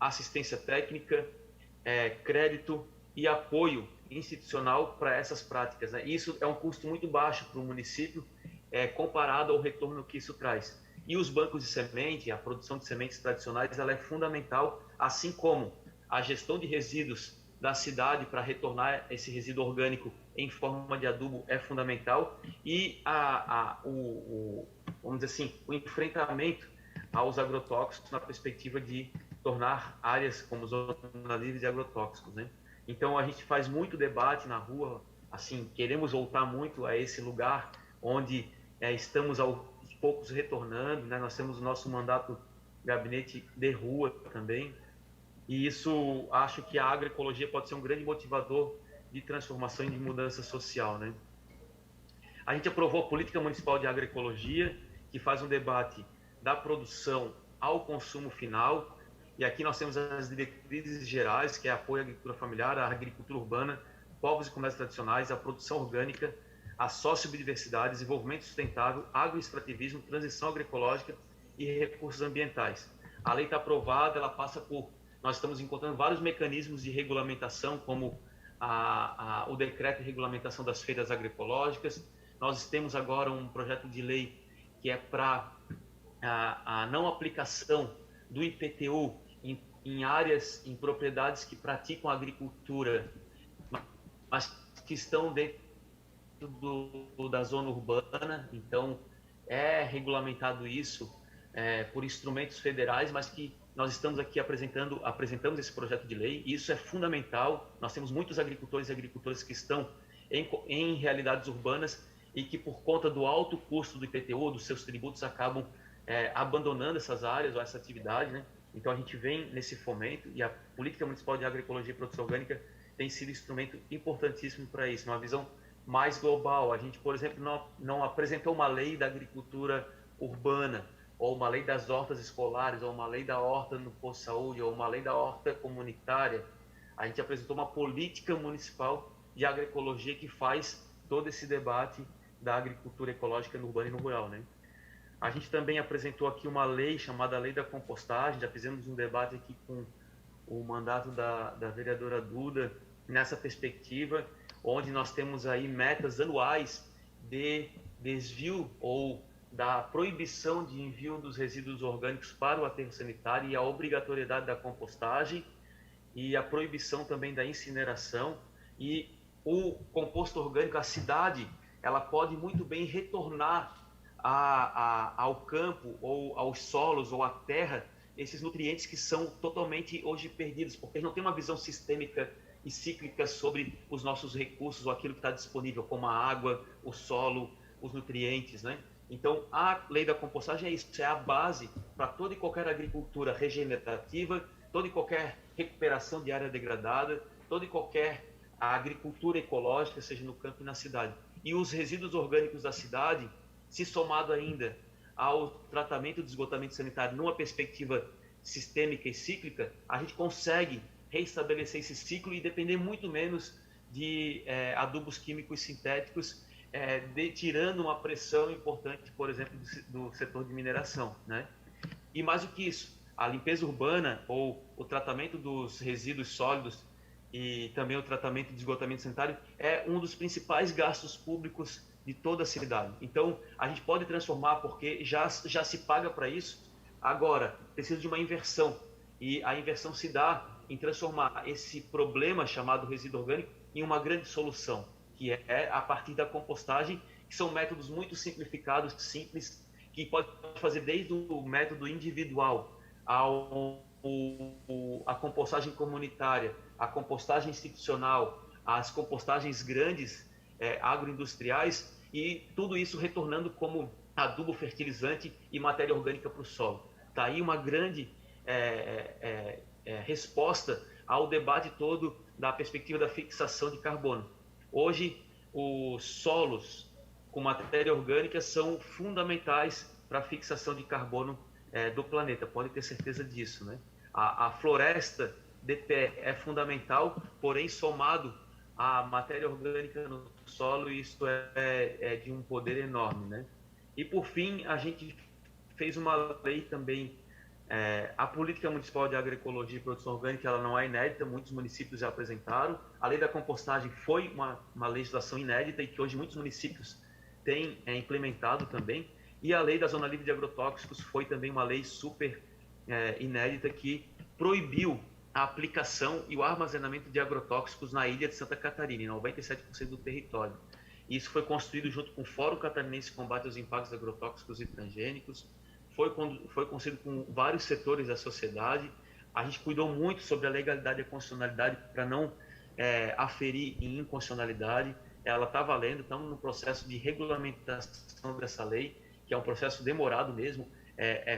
assistência técnica, crédito e apoio institucional para essas práticas, né? Isso é um custo muito baixo para o município, comparado ao retorno que isso traz. E os bancos de semente, a produção de sementes tradicionais, ela é fundamental, assim como a gestão de resíduos da cidade para retornar esse resíduo orgânico em forma de adubo é fundamental, e vamos dizer assim, o enfrentamento aos agrotóxicos na perspectiva de tornar áreas como zona livre de agrotóxicos, né? Então a gente faz muito debate na rua, assim, queremos voltar muito a esse lugar onde estamos aos poucos retornando, né? Nós temos o nosso mandato gabinete de rua também, e isso, acho que a agroecologia pode ser um grande motivador de transformação e de mudança social, né? A gente aprovou a Política Municipal de Agroecologia, que faz um debate da produção ao consumo final, e aqui nós temos as diretrizes gerais, que é apoio à agricultura familiar, à agricultura urbana, povos e comércios tradicionais, à produção orgânica, à sociobiodiversidade, desenvolvimento sustentável, agroextrativismo, transição agroecológica e recursos ambientais. A lei está aprovada, ela passa por... Nós estamos encontrando vários mecanismos de regulamentação, como o decreto de regulamentação das feiras agroecológicas. Nós temos agora um projeto de lei que é para a não aplicação do IPTU em áreas, em propriedades que praticam agricultura, mas que estão dentro da zona urbana. Então, é regulamentado isso por instrumentos federais, mas que nós estamos aqui apresentamos esse projeto de lei, e isso é fundamental. Nós temos muitos agricultores e agricultoras que estão em realidades urbanas e que, por conta do alto custo do IPTU, dos seus tributos, acabam abandonando essas áreas ou essa atividade, né? Então, a gente vem nesse fomento, e a Política Municipal de Agroecologia e Produção Orgânica tem sido um instrumento importantíssimo para isso, uma visão mais global. A gente, por exemplo, não apresentou uma lei da agricultura urbana, ou uma lei das hortas escolares, ou uma lei da horta no posto de saúde, ou uma lei da horta comunitária. A gente apresentou uma política municipal de agroecologia que faz todo esse debate da agricultura ecológica no urbano e no rural, né? A gente também apresentou aqui uma lei chamada Lei da Compostagem. Já fizemos um debate aqui com o mandato da vereadora Duda nessa perspectiva, onde nós temos aí metas anuais de desvio ou da proibição de envio dos resíduos orgânicos para o aterro sanitário, e a obrigatoriedade da compostagem, e a proibição também da incineração. E o composto orgânico, a cidade, ela pode muito bem retornar ao campo, ou aos solos, ou à terra, esses nutrientes que são totalmente hoje perdidos, porque a gente não tem uma visão sistêmica e cíclica sobre os nossos recursos, ou aquilo que está disponível, como a água, o solo, os nutrientes, né? Então, a lei da compostagem é isso, é a base para toda e qualquer agricultura regenerativa, toda e qualquer recuperação de área degradada, toda e qualquer agricultura ecológica, seja no campo e na cidade. E os resíduos orgânicos da cidade, se somado ainda ao tratamento de esgotamento sanitário numa perspectiva sistêmica e cíclica, a gente consegue reestabelecer esse ciclo e depender muito menos de adubos químicos sintéticos, tirando uma pressão importante, por exemplo, do setor de mineração, né? E mais do que isso, a limpeza urbana, ou o tratamento dos resíduos sólidos e também o tratamento de esgotamento sanitário, é um dos principais gastos públicos de toda a cidade. Então, a gente pode transformar, porque já se paga para isso. Agora, precisa de uma inversão, e a inversão se dá em transformar esse problema chamado resíduo orgânico em uma grande solução, que é a partir da compostagem, que são métodos muito simplificados, simples, que pode fazer desde o método individual a compostagem comunitária, a compostagem institucional, as compostagens grandes, agroindustriais, e tudo isso retornando como adubo fertilizante e matéria orgânica para o solo. Está aí uma grande resposta ao debate todo da perspectiva da fixação de carbono. Hoje, os solos com matéria orgânica são fundamentais para a fixação de carbono do planeta, pode ter certeza disso, né? A floresta de pé é fundamental, porém, somado à matéria orgânica no solo, isso é de um poder enorme, né? E, por fim, a gente fez uma lei também, a Política Municipal de Agroecologia e Produção Orgânica, ela não é inédita, muitos municípios já apresentaram. A lei da compostagem foi uma legislação inédita e que hoje muitos municípios têm implementado também. E a lei da Zona Livre de Agrotóxicos foi também uma lei super inédita que proibiu a aplicação e o armazenamento de agrotóxicos na ilha de Santa Catarina, em 97% do território. Isso foi construído junto com o Fórum Catarinense de Combate aos Impactos Agrotóxicos e Transgênicos, foi construído com vários setores da sociedade. A gente cuidou muito sobre a legalidade e a constitucionalidade para não aferir em inconstitucionalidade. Ela está valendo, estamos no processo de regulamentação dessa lei, que é um processo demorado mesmo,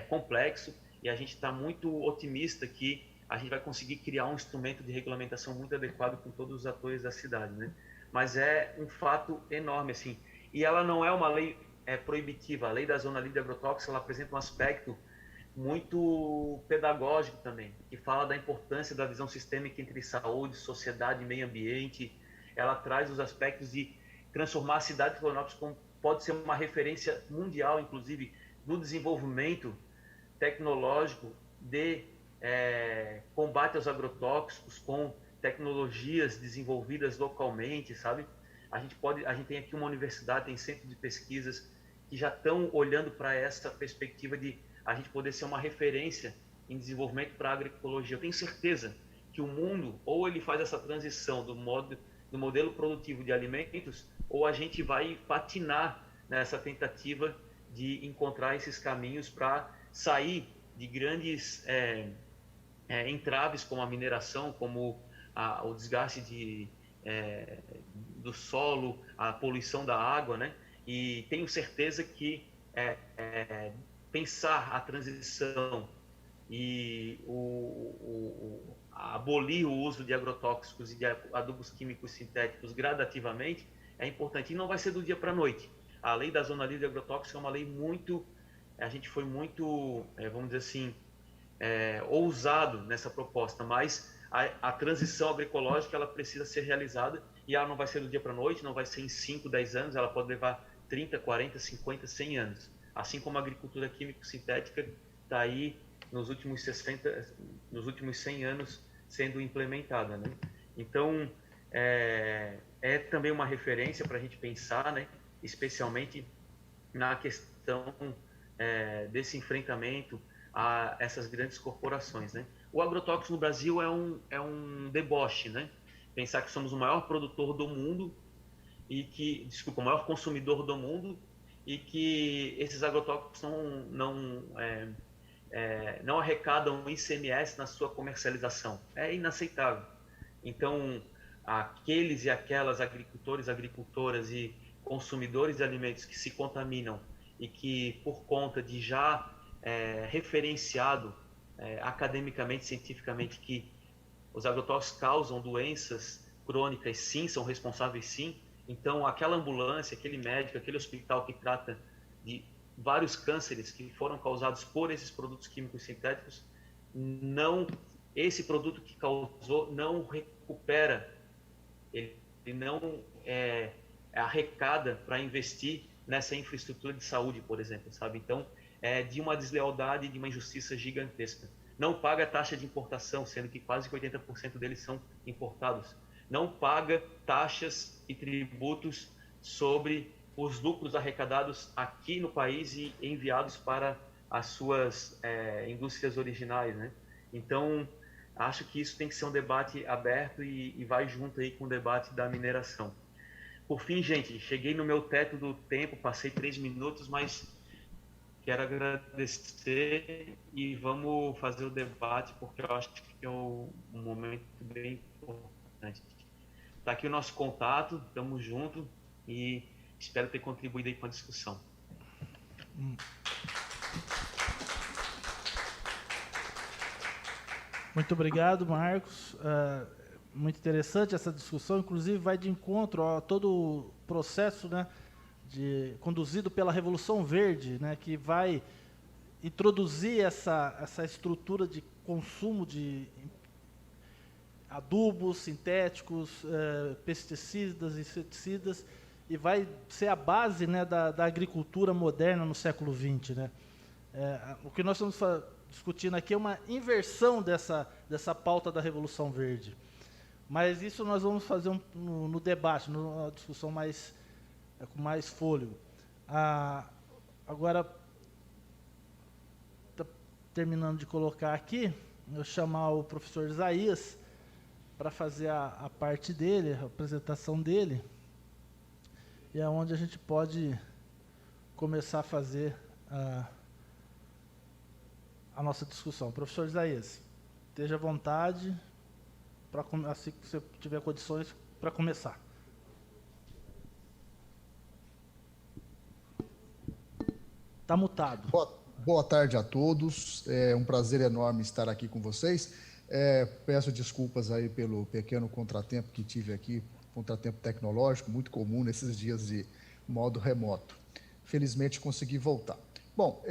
complexo, e a gente está muito otimista que a gente vai conseguir criar um instrumento de regulamentação muito adequado com todos os atores da cidade, né? Mas é um fato enorme, assim. E ela não é uma lei proibitiva. A lei da Zona Livre de Agrotóxicos, ela apresenta um aspecto muito pedagógico também, que fala da importância da visão sistêmica entre saúde, sociedade e meio ambiente. Ela traz os aspectos de transformar a cidade de Florianópolis como pode ser uma referência mundial, inclusive, no desenvolvimento tecnológico de combate aos agrotóxicos com tecnologias desenvolvidas localmente, sabe? A gente tem aqui uma universidade, tem centro de pesquisas que já estão olhando para essa perspectiva de a gente poder ser uma referência em desenvolvimento para a agroecologia. Eu tenho certeza que o mundo, ou ele faz essa transição do modelo produtivo de alimentos, ou a gente vai patinar nessa tentativa de encontrar esses caminhos para sair de grandes entraves como a mineração, como o desgaste do solo, a poluição da água, né? E tenho certeza que pensar a transição e abolir o uso de agrotóxicos e de adubos químicos sintéticos gradativamente é importante. E não vai ser do dia para a noite. A lei da Zona Livre de Agrotóxicos é uma lei muito... A gente foi muito, vamos dizer assim, ousado nessa proposta, mas a transição agroecológica ela precisa ser realizada e ela não vai ser do dia para a noite, não vai ser em 5, 10 anos, ela pode levar 30, 40, 50, 100 anos. Assim como a agricultura químico-sintética está aí nos últimos 100 anos sendo implementada, né? Então, é também uma referência para a gente pensar, né? Especialmente na questão desse enfrentamento a essas grandes corporações, né? O agrotóxico no Brasil é um deboche, né? Pensar que somos o maior produtor do mundo o maior consumidor do mundo e que esses agrotóxicos não arrecadam ICMS na sua comercialização. É inaceitável. Então, aqueles e aquelas agricultores, agricultoras e consumidores de alimentos que se contaminam e que, por conta de já referenciado academicamente, cientificamente, que os agrotóxicos causam doenças crônicas, sim, são responsáveis, sim. Então, aquela ambulância, aquele médico, aquele hospital que trata de vários cânceres que foram causados por esses produtos químicos sintéticos, esse produto que causou não recupera, ele não arrecada para investir nessa infraestrutura de saúde, por exemplo, sabe? Então, é de uma deslealdade, de uma injustiça gigantesca. Não paga taxa de importação, sendo que quase 80% deles são importados. Não paga taxas e tributos sobre os lucros arrecadados aqui no país e enviados para as suas indústrias originais, né? Então, acho que isso tem que ser um debate aberto e vai junto aí com o debate da mineração. Por fim, gente, cheguei no meu teto do tempo, passei 3 minutos, mas quero agradecer e vamos fazer o debate, porque eu acho que é um momento bem importante. Está aqui o nosso contato, estamos juntos e espero ter contribuído aí com a discussão. Muito obrigado, Marcos. Muito interessante essa discussão, inclusive vai de encontro a todo o processo, né, conduzido pela Revolução Verde, né, que vai introduzir essa estrutura de consumo de adubos sintéticos, pesticidas, inseticidas, e vai ser a base, né, da agricultura moderna no século XX. Né? O que nós estamos discutindo aqui é uma inversão dessa pauta da Revolução Verde. Mas isso nós vamos fazer no debate, numa discussão com mais fôlego. Agora, terminando de colocar aqui, eu chamar o professor Isaías para fazer a parte dele, a apresentação dele, e é onde a gente pode começar a fazer a nossa discussão. Professor Isaías, esteja à vontade, assim que você tiver condições, para começar. Está mutado. Boa tarde a todos, é um prazer enorme estar aqui com vocês. Peço desculpas aí pelo pequeno contratempo que tive aqui, contratempo tecnológico, muito comum nesses dias de modo remoto. Felizmente consegui voltar. Bom,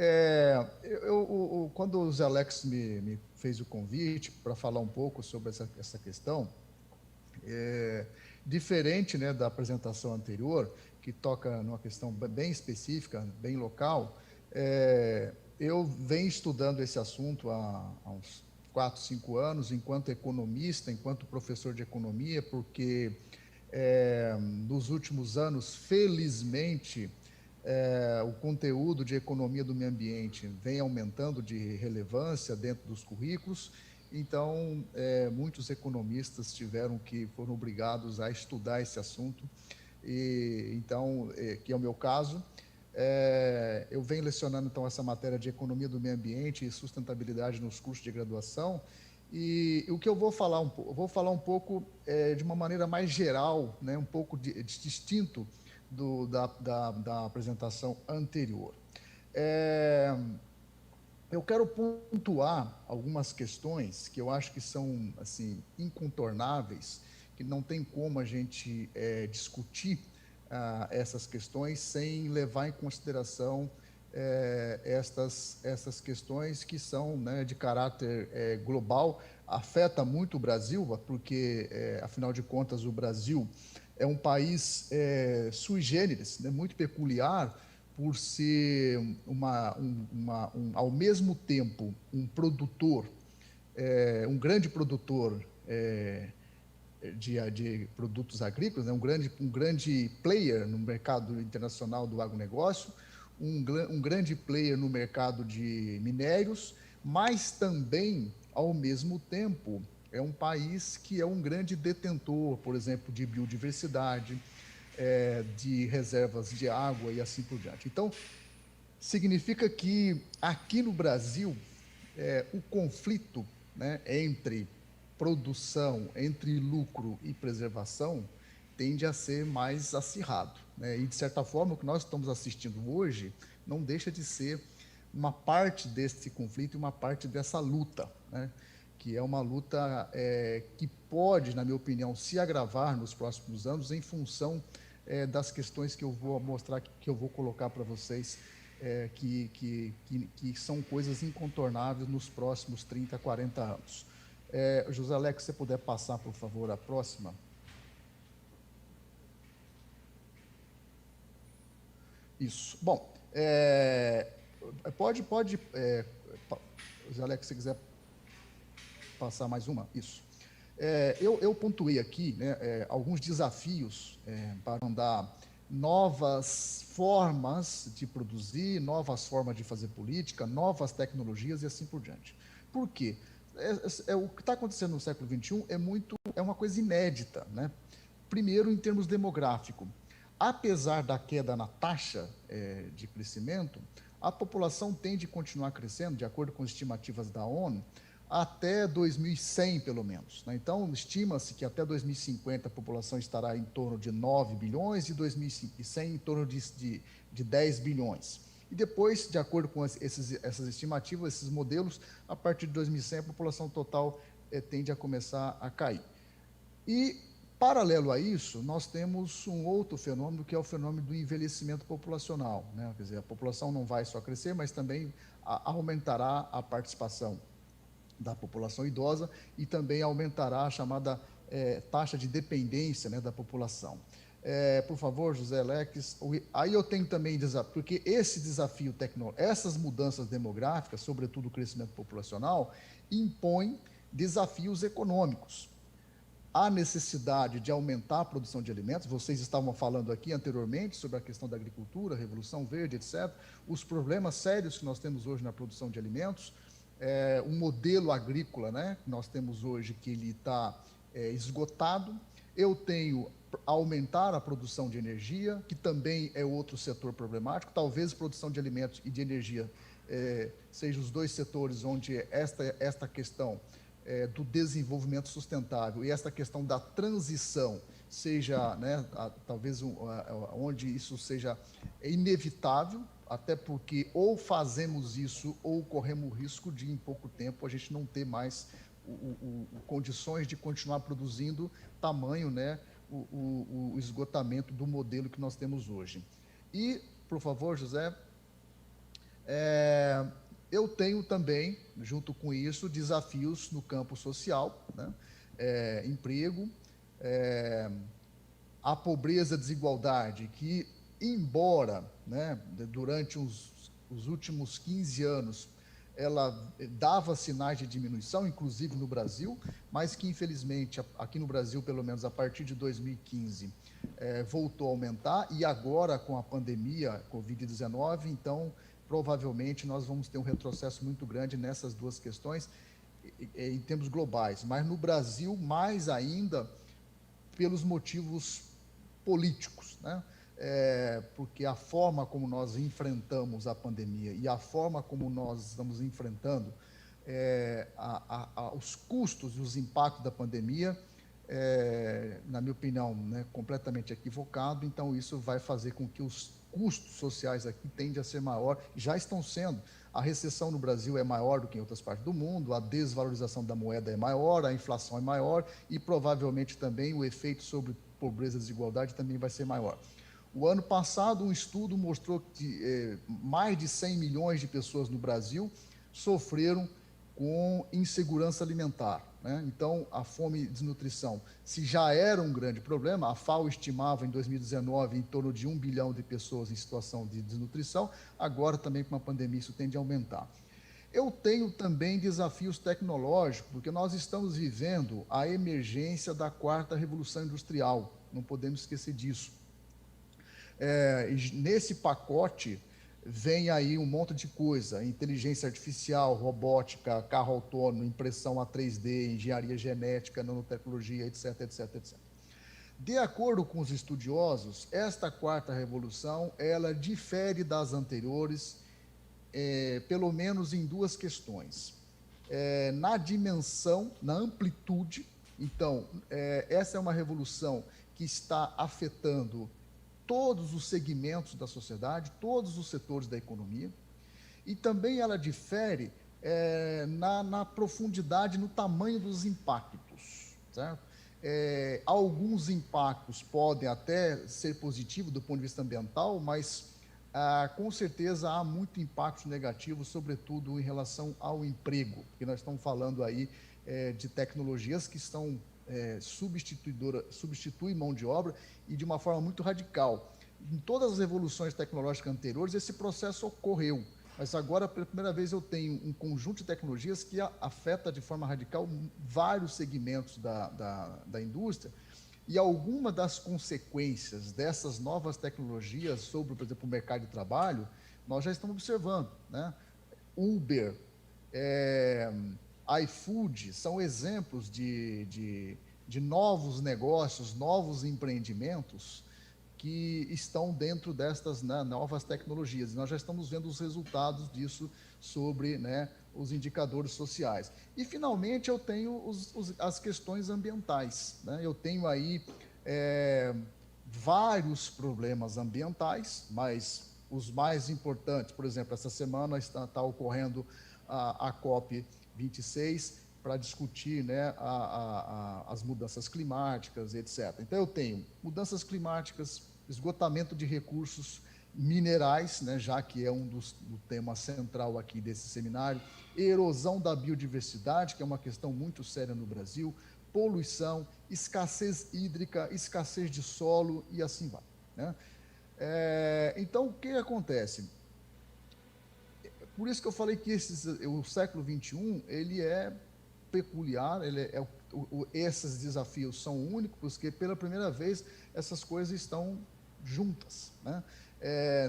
quando o Zé Alex me fez o convite para falar um pouco sobre essa questão, diferente, né, da apresentação anterior, que toca numa questão bem específica, bem local, eu venho estudando esse assunto há uns 4, 5 anos, enquanto economista, enquanto professor de economia, porque nos últimos anos, felizmente, o conteúdo de economia do meio ambiente vem aumentando de relevância dentro dos currículos, então muitos economistas foram obrigados a estudar esse assunto, que é o meu caso. Eu venho lecionando então essa matéria de economia do meio ambiente e sustentabilidade nos cursos de graduação, e o que eu vou falar um pouco de uma maneira mais geral, né, um pouco distinto da apresentação anterior. Eu quero pontuar algumas questões que eu acho que são assim incontornáveis, que não tem como a gente discutir essas questões sem levar em consideração essas questões que são, né, de caráter global, afeta muito o Brasil, porque, afinal de contas, o Brasil é um país sui generis, né, muito peculiar, por ser ao mesmo tempo um produtor, um grande produtor de produtos agrícolas, né? um grande player no mercado internacional do agronegócio, um grande player no mercado de minérios, mas também, ao mesmo tempo, é um país que é um grande detentor, por exemplo, de biodiversidade, de reservas de água e assim por diante. Então, significa que aqui no Brasil, o conflito, né, entre produção, entre lucro e preservação, tende a ser mais acirrado, né? E, de certa forma, o que nós estamos assistindo hoje não deixa de ser uma parte desse conflito e uma parte dessa luta, né? Que é uma luta que pode, na minha opinião, se agravar nos próximos anos em função das questões que eu vou mostrar, que eu vou colocar para vocês, que são coisas incontornáveis nos próximos 30, 40 anos. José Alex, se você puder passar, por favor, a próxima. Isso. Bom, pode, José Alex, se quiser passar mais uma. Isso. Eu pontuei aqui, né, alguns desafios para dar novas formas de produzir, novas formas de fazer política, novas tecnologias e assim por diante. Por quê? O que está acontecendo no século XXI é uma coisa inédita, né? Primeiro, em termos demográficos. Apesar da queda na taxa de crescimento, a população tende a continuar crescendo, de acordo com as estimativas da ONU, até 2100, pelo menos, né? Então, estima-se que até 2050 a população estará em torno de 9 bilhões e 2100 em torno de 10 bilhões. E depois, de acordo com essas estimativas, esses modelos, a partir de 2100 a população total tende a começar a cair. E, paralelo a isso, nós temos um outro fenômeno, que é o fenômeno do envelhecimento populacional, né? Quer dizer, a população não vai só crescer, mas também aumentará a participação da população idosa e também aumentará a chamada taxa de dependência, né, da população. Por favor, José Alex. Aí eu tenho também desafio, porque esse desafio tecnológico, essas mudanças demográficas, sobretudo o crescimento populacional, impõem desafios econômicos. Há necessidade de aumentar a produção de alimentos. Vocês estavam falando aqui anteriormente sobre a questão da agricultura, Revolução Verde, etc. Os problemas sérios que nós temos hoje na produção de alimentos. o modelo agrícola, né, que nós temos hoje, que ele está esgotado. Eu tenho aumentar a produção de energia, que também é outro setor problemático. Talvez produção de alimentos e de energia sejam os dois setores onde esta questão do desenvolvimento sustentável e esta questão da transição seja, né, talvez onde isso seja inevitável, até porque ou fazemos isso ou corremos o risco de, em pouco tempo, a gente não ter mais condições de continuar produzindo, tamanho, né, o esgotamento do modelo que nós temos hoje. E, por favor, José, eu tenho também, junto com isso, desafios no campo social, né, emprego, a pobreza, a desigualdade, que, embora, né, durante os últimos 15 anos, ela dava sinais de diminuição, inclusive no Brasil, mas que, infelizmente, aqui no Brasil, pelo menos a partir de 2015, voltou a aumentar, e agora, com a pandemia Covid-19, então, provavelmente, nós vamos ter um retrocesso muito grande nessas duas questões, em termos globais, mas no Brasil, mais ainda, pelos motivos políticos, né? Porque a forma como nós enfrentamos a pandemia e a forma como nós estamos enfrentando os custos e os impactos da pandemia, na minha opinião, né, completamente equivocado. Então, isso vai fazer com que os custos sociais aqui tendem a ser maior, já estão sendo. A recessão no Brasil é maior do que em outras partes do mundo, a desvalorização da moeda é maior, a inflação é maior e provavelmente também o efeito sobre pobreza e desigualdade também vai ser maior. O ano passado, um estudo mostrou que mais de 100 milhões de pessoas no Brasil sofreram com insegurança alimentar, né? Então, a fome e desnutrição, se já era um grande problema, a FAO estimava em 2019 em torno de 1 bilhão de pessoas em situação de desnutrição, agora também com a pandemia isso tende a aumentar. Eu tenho também desafios tecnológicos, porque nós estamos vivendo a emergência da 4ª Revolução Industrial, não podemos esquecer disso. Nesse pacote vem aí um monte de coisa, inteligência artificial, robótica, carro autônomo, impressão a 3D, engenharia genética, nanotecnologia, etc, etc, etc. De acordo com os estudiosos, esta 4ª revolução, ela difere das anteriores, pelo menos em duas questões. Na dimensão, na amplitude, então, essa é uma revolução que está afetando todos os segmentos da sociedade, todos os setores da economia, e também ela difere na profundidade, no tamanho dos impactos, certo? Alguns impactos podem até ser positivos do ponto de vista ambiental, mas com certeza há muito impacto negativo, sobretudo em relação ao emprego, porque nós estamos falando aí de tecnologias que estão substituem mão de obra e de uma forma muito radical. Em todas as revoluções tecnológicas anteriores, esse processo ocorreu, mas agora, pela primeira vez, eu tenho um conjunto de tecnologias que afeta de forma radical vários segmentos da indústria, e alguma das consequências dessas novas tecnologias sobre, por exemplo, o mercado de trabalho, nós já estamos observando, né? Uber, iFood, são exemplos de novos negócios, novos empreendimentos que estão dentro destas, né, novas tecnologias. Nós já estamos vendo os resultados disso sobre, né, os indicadores sociais. E, finalmente, eu tenho as questões ambientais, né? Eu tenho aí vários problemas ambientais, mas os mais importantes, por exemplo, essa semana está ocorrendo a COP26 para discutir, né, as mudanças climáticas, etc. Então, eu tenho mudanças climáticas, esgotamento de recursos minerais, né, já que é do tema central aqui desse seminário, erosão da biodiversidade, que é uma questão muito séria no Brasil, poluição, escassez hídrica, escassez de solo e assim vai, né? Então, o que acontece? Por isso que eu falei que o século XXI, ele é peculiar, esses desafios são únicos, porque pela primeira vez essas coisas estão juntas, né?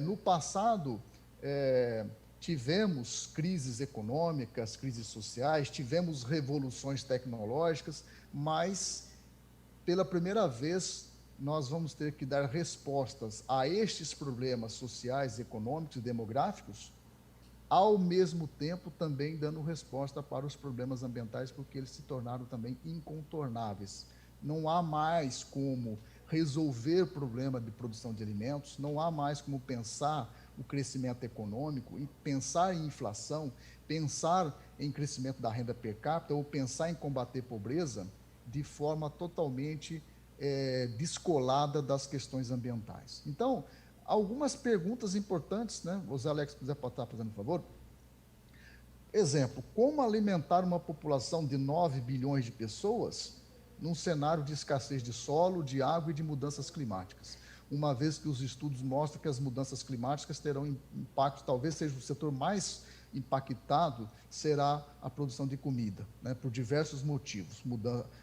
No passado, tivemos crises econômicas, crises sociais, tivemos revoluções tecnológicas, mas, pela primeira vez, nós vamos ter que dar respostas a estes problemas sociais, econômicos e demográficos, ao mesmo tempo também dando resposta para os problemas ambientais, porque eles se tornaram também incontornáveis. Não há mais como resolver o problema de produção de alimentos, não há mais como pensar o crescimento econômico, e pensar em inflação, pensar em crescimento da renda per capita ou pensar em combater a pobreza de forma totalmente descolada das questões ambientais. Então, algumas perguntas importantes, né? O Zé Alex, se quiser estar fazendo um favor. Exemplo, como alimentar uma população de 9 bilhões de pessoas num cenário de escassez de solo, de água e de mudanças climáticas? Uma vez que os estudos mostram que as mudanças climáticas terão impacto, talvez seja o setor mais impactado, será a produção de comida, né, por diversos motivos,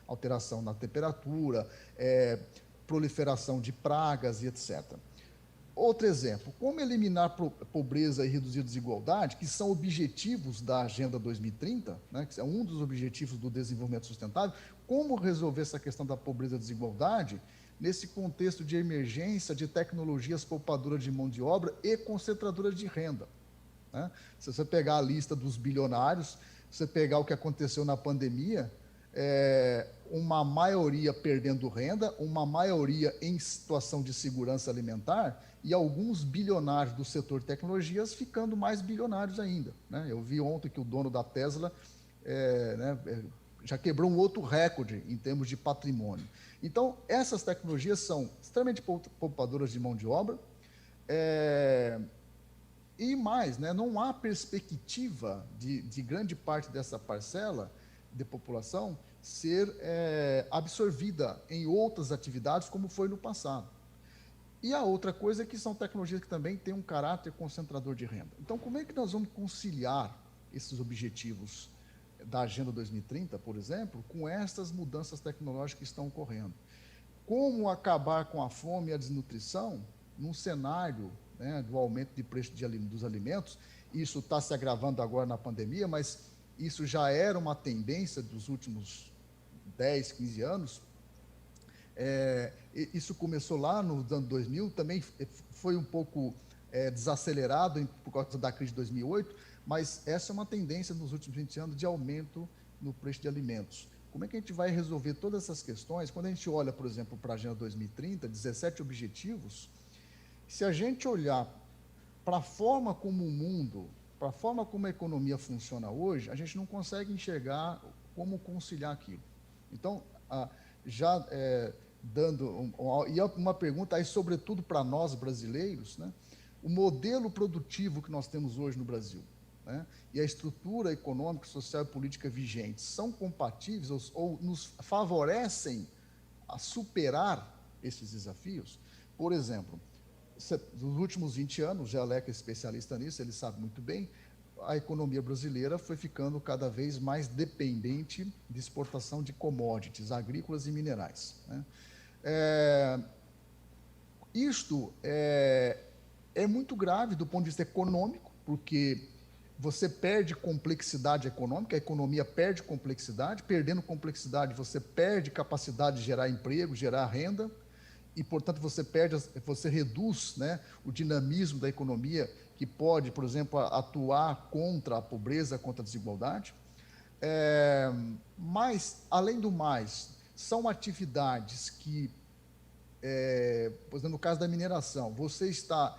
alteração na temperatura, proliferação de pragas e etc. Outro exemplo, como eliminar pobreza e reduzir desigualdade, que são objetivos da Agenda 2030, né, que é um dos objetivos do desenvolvimento sustentável, como resolver essa questão da pobreza e desigualdade nesse contexto de emergência de tecnologias poupadoras de mão de obra e concentradoras de renda, né? Se você pegar a lista dos bilionários, você pegar o que aconteceu na pandemia, uma maioria perdendo renda, uma maioria em situação de segurança alimentar e alguns bilionários do setor de tecnologias ficando mais bilionários ainda, né? Eu vi ontem que o dono da Tesla já quebrou um outro recorde em termos de patrimônio. Então, essas tecnologias são extremamente poupadoras de mão de obra, e mais, né, não há perspectiva de grande parte dessa parcela de população ser absorvida em outras atividades, como foi no passado. E a outra coisa é que são tecnologias que também têm um caráter concentrador de renda. Então, como é que nós vamos conciliar esses objetivos da Agenda 2030, por exemplo, com estas mudanças tecnológicas que estão ocorrendo? Como acabar com a fome e a desnutrição num cenário, né, do aumento de preço dos alimentos? Isso está se agravando agora na pandemia, mas isso já era uma tendência dos últimos 10, 15 anos. Isso começou lá no ano 2000, também foi um pouco desacelerado por causa da crise de 2008, mas essa é uma tendência nos últimos 20 anos de aumento no preço de alimentos. Como é que a gente vai resolver todas essas questões? Quando a gente olha, por exemplo, para a Agenda 2030, 17 objetivos, se a gente olhar para a forma como o mundo, para a forma como a economia funciona hoje, a gente não consegue enxergar como conciliar aquilo. Então, já dando uma pergunta aí, sobretudo para nós brasileiros, né, o modelo produtivo que nós temos hoje no Brasil, né, e a estrutura econômica, social e política vigente são compatíveis ou nos favorecem a superar esses desafios? Por exemplo, nos últimos 20 anos, o Jalec é especialista nisso, ele sabe muito bem, a economia brasileira foi ficando cada vez mais dependente de exportação de commodities agrícolas e minerais, né? Isto é muito grave do ponto de vista econômico, porque você perde complexidade econômica, a economia perde complexidade, perdendo complexidade você perde capacidade de gerar emprego, gerar renda, e, portanto, você reduz, né, o dinamismo da economia, que pode, por exemplo, atuar contra a pobreza, contra a desigualdade. Mas, além do mais, são atividades que, por exemplo, no caso da mineração, você está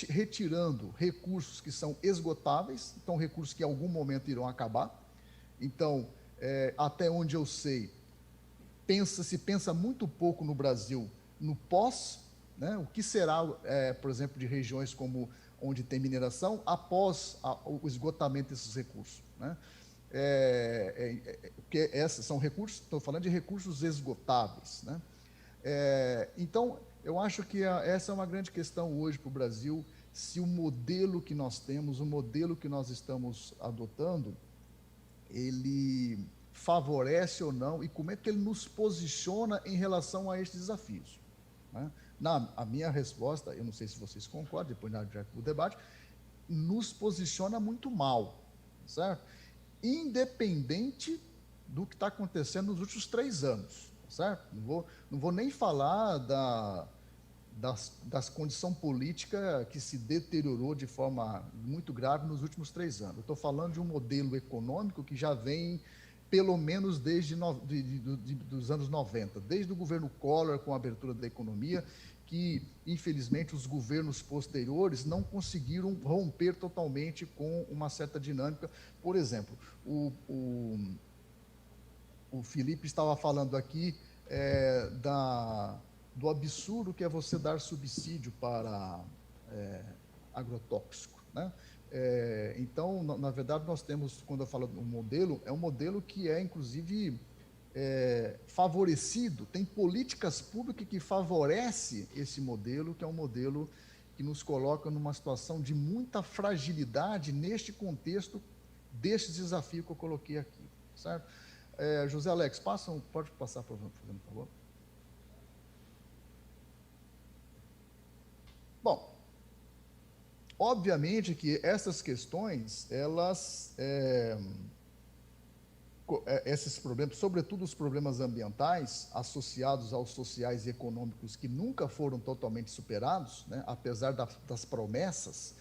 retirando recursos que são esgotáveis, então recursos que em algum momento irão acabar. Então, até onde eu sei, se pensa muito pouco no Brasil no pós, né? O que será, por exemplo, de regiões como onde tem mineração após o esgotamento desses recursos, né? Porque esses são recursos, estou falando de recursos esgotáveis, né? Então, eu acho que essa é uma grande questão hoje para o Brasil, se o modelo que nós temos, o modelo que nós estamos adotando, ele favorece ou não, e como é que ele nos posiciona em relação a estes desafios, né? A minha resposta, eu não sei se vocês concordam, depois do debate, nos posiciona muito mal, certo? Independente do que está acontecendo nos últimos 3 anos, certo? Não vou nem falar das condição política que se deteriorou de forma muito grave nos últimos 3 anos. Eu estou falando de um modelo econômico que já vem pelo menos desde dos anos 90, desde o governo Collor, com a abertura da economia, que, infelizmente, os governos posteriores não conseguiram romper totalmente com uma certa dinâmica. Por exemplo, o Felipe estava falando aqui do absurdo que é você dar subsídio para agrotóxico, né? Então, na verdade, nós temos, quando eu falo do modelo, é um modelo que é, inclusive, favorecido, tem políticas públicas que favorecem esse modelo, que é um modelo que nos coloca numa situação de muita fragilidade neste contexto deste desafio que eu coloquei aqui, certo? José Alex, pode passar, por favor. Bom, obviamente que essas questões, esses problemas, sobretudo os problemas ambientais, associados aos sociais e econômicos que nunca foram totalmente superados, né, apesar das promessas,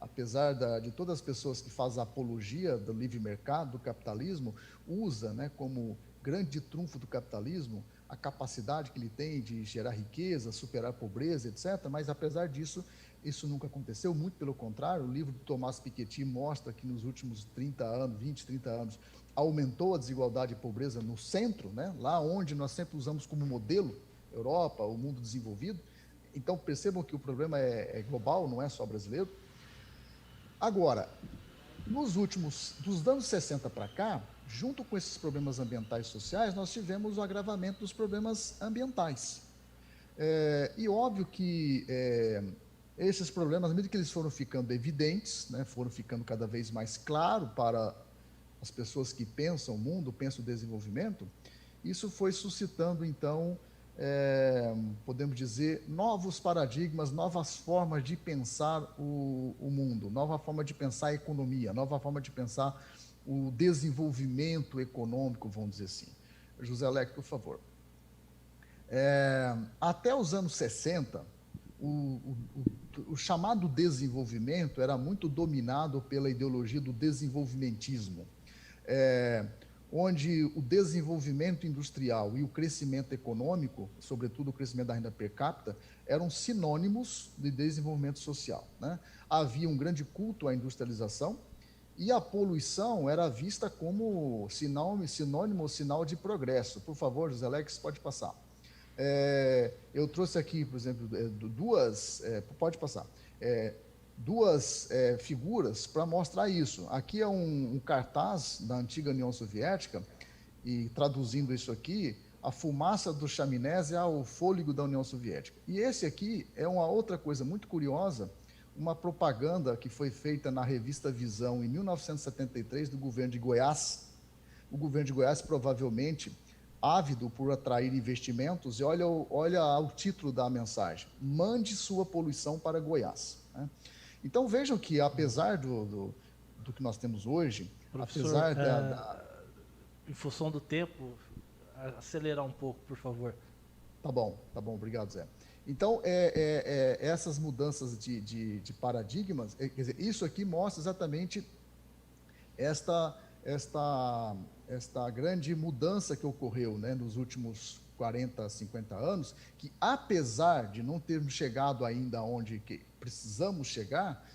apesar de todas as pessoas que fazem apologia do livre mercado, do capitalismo, usa, né, como grande trunfo do capitalismo a capacidade que ele tem de gerar riqueza, superar a pobreza, etc. Mas, apesar disso, isso nunca aconteceu, muito pelo contrário. O livro do Thomas Piketty mostra que nos últimos 30 anos, 20, 30 anos, aumentou a desigualdade e pobreza no centro, né? Lá onde nós sempre usamos como modelo, Europa, o mundo desenvolvido. Então, percebam que o problema é global, não é só brasileiro. Agora, dos anos 60 para cá, junto com esses problemas ambientais e sociais, nós tivemos o agravamento dos problemas ambientais. E óbvio que esses problemas, mesmo que eles foram ficando evidentes, né, foram ficando cada vez mais claros para as pessoas que pensam o mundo, pensam o desenvolvimento, isso foi suscitando, então, podemos dizer, novos paradigmas, novas formas de pensar o mundo, nova forma de pensar a economia, nova forma de pensar o desenvolvimento econômico, vamos dizer assim. José Alex, por favor. Até os anos 60, o chamado desenvolvimento era muito dominado pela ideologia do desenvolvimentismo, onde o desenvolvimento industrial e o crescimento econômico, sobretudo o crescimento da renda per capita, eram sinônimos de desenvolvimento social, né? Havia um grande culto à industrialização e a poluição era vista como sinônimo ou sinal de progresso. Por favor, José Alex, pode passar. Eu trouxe aqui, por exemplo, pode passar, duas figuras para mostrar isso. Aqui é um cartaz da antiga União Soviética, e traduzindo isso aqui, a fumaça dos chaminés é o fôlego da União Soviética. E esse aqui é uma outra coisa muito curiosa, uma propaganda que foi feita na revista Visão em 1973 do governo de Goiás. O governo de Goiás, provavelmente ávido por atrair investimentos, e olha o título da mensagem: mande sua poluição para Goiás, né? Então vejam que, apesar do que nós temos hoje, professor, apesar em função do tempo, acelerar um pouco, por favor. Tá bom, obrigado, Zé. Então, essas mudanças de paradigmas, quer dizer, isso aqui mostra exatamente esta grande mudança que ocorreu, né, nos últimos 40, 50 anos, que, apesar de não termos chegado ainda onde precisamos chegar,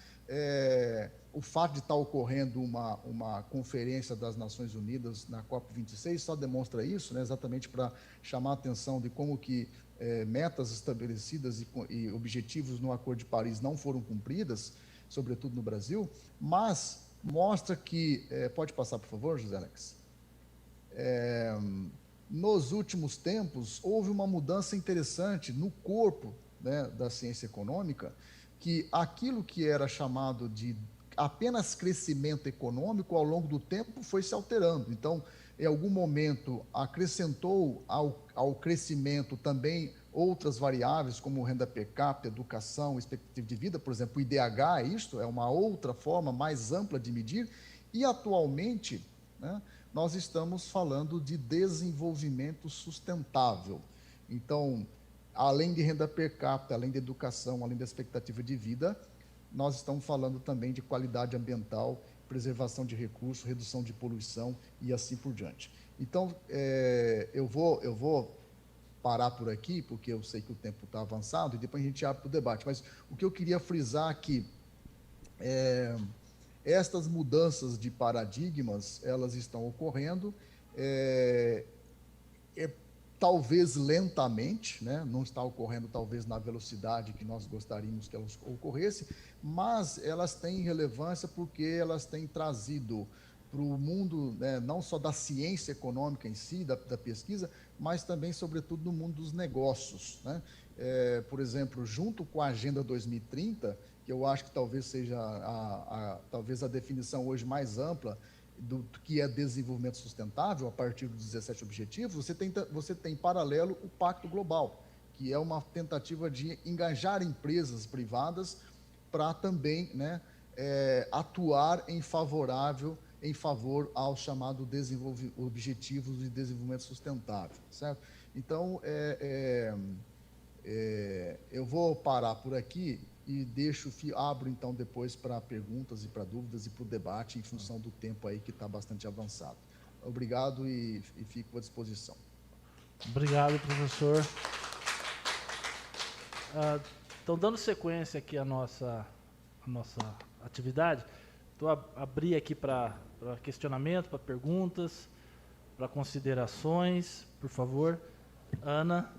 o fato de estar ocorrendo uma conferência das Nações Unidas na COP26 só demonstra isso, né, exatamente para chamar a atenção de como que metas estabelecidas e objetivos no Acordo de Paris não foram cumpridas, sobretudo no Brasil, mas mostra que... pode passar, por favor, José Alex? Nos últimos tempos, houve uma mudança interessante no corpo, né, da ciência econômica, que aquilo que era chamado de apenas crescimento econômico, ao longo do tempo, foi se alterando. Então, em algum momento, acrescentou ao crescimento também outras variáveis, como renda per capita, educação, expectativa de vida, por exemplo, o IDH, é uma outra forma mais ampla de medir, e atualmente, né, nós estamos falando de desenvolvimento sustentável. Então, além de renda per capita, além de educação, além da expectativa de vida, nós estamos falando também de qualidade ambiental, preservação de recursos, redução de poluição e assim por diante. Então, eu vou parar por aqui, porque eu sei que o tempo está avançado, e depois a gente abre para o debate. Mas o que eu queria frisar aqui estas mudanças de paradigmas, elas estão ocorrendo, talvez lentamente, né? Não está ocorrendo talvez na velocidade que nós gostaríamos que elas ocorressem, mas elas têm relevância porque elas têm trazido para o mundo, né, não só da ciência econômica em si, da pesquisa, mas também, sobretudo, no mundo dos negócios, né? Por exemplo, junto com a Agenda 2030, que eu acho que talvez seja talvez a definição hoje mais ampla do que é desenvolvimento sustentável, a partir dos 17 objetivos, você tem paralelo o Pacto Global, que é uma tentativa de engajar empresas privadas para também, né, atuar em favor ao chamado Objetivos de Desenvolvimento Sustentável, certo? Então, eu vou parar por aqui e abro então depois para perguntas e para dúvidas e para o debate em função do tempo aí que está bastante avançado. Obrigado e fico à disposição. Obrigado, professor. Então, dando sequência aqui à nossa atividade, estou abrir aqui para questionamento, para perguntas, para considerações, por favor. Ana.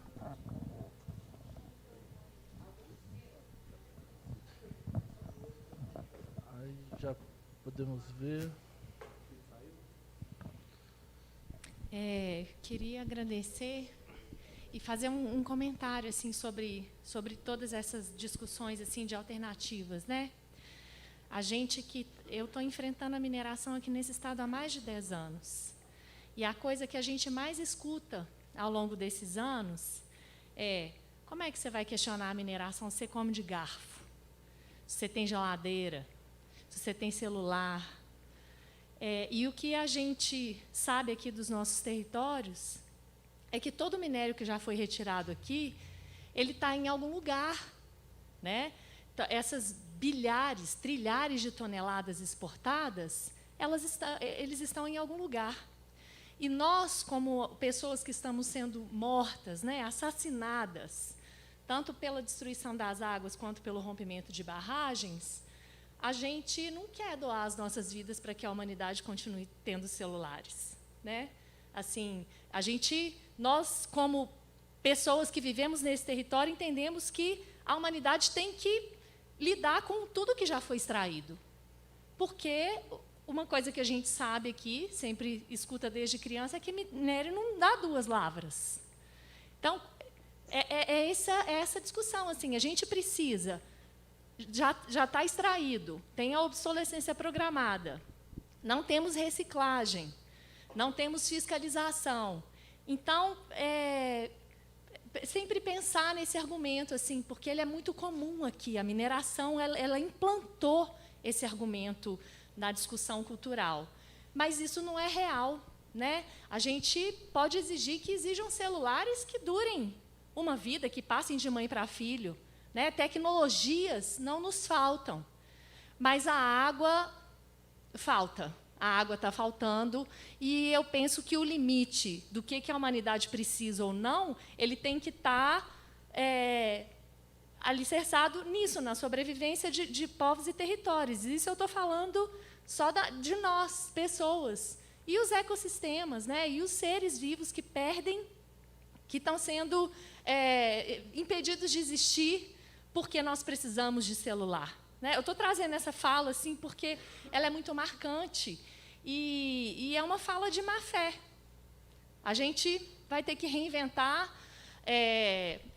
Aí já podemos ver. Queria agradecer e fazer um comentário assim sobre todas essas discussões assim de alternativas, né? Eu estou enfrentando a mineração aqui nesse estado há mais de 10 anos. E a coisa que a gente mais escuta ao longo desses anos é: como é que você vai questionar a mineração se você come de garfo? Se você tem geladeira? Se você tem celular? E o que a gente sabe aqui dos nossos territórios é que todo minério que já foi retirado aqui, ele está em algum lugar, né? Essas bilhares, trilhares de toneladas exportadas, eles estão em algum lugar. E nós, como pessoas que estamos sendo mortas, né, assassinadas, tanto pela destruição das águas quanto pelo rompimento de barragens, a gente não quer doar as nossas vidas para que a humanidade continue tendo celulares, né? Assim, nós, como pessoas que vivemos nesse território, entendemos que a humanidade tem que lidar com tudo que já foi extraído. Porque uma coisa que a gente sabe aqui, sempre escuta desde criança, é que minério não dá 2 lavras. Então, essa discussão. Assim, a gente precisa, já está extraído, tem a obsolescência programada, não temos reciclagem, não temos fiscalização. Então, sempre pensar nesse argumento, assim, porque ele é muito comum aqui. A mineração, ela implantou esse argumento na discussão cultural. Mas isso não é real, né? A gente pode exigir que exijam celulares que durem uma vida, que passem de mãe para filho, né? Tecnologias não nos faltam, mas a água falta. A água está faltando, e eu penso que o limite do que a humanidade precisa ou não, ele tem que estar alicerçado nisso, na sobrevivência de povos e territórios. Isso eu estou falando só de nós, pessoas, e os ecossistemas, né? E os seres vivos que estão sendo impedidos de existir porque nós precisamos de celular. Eu estou trazendo essa fala assim, porque ela é muito marcante e é uma fala de má-fé. A gente vai ter que reinventar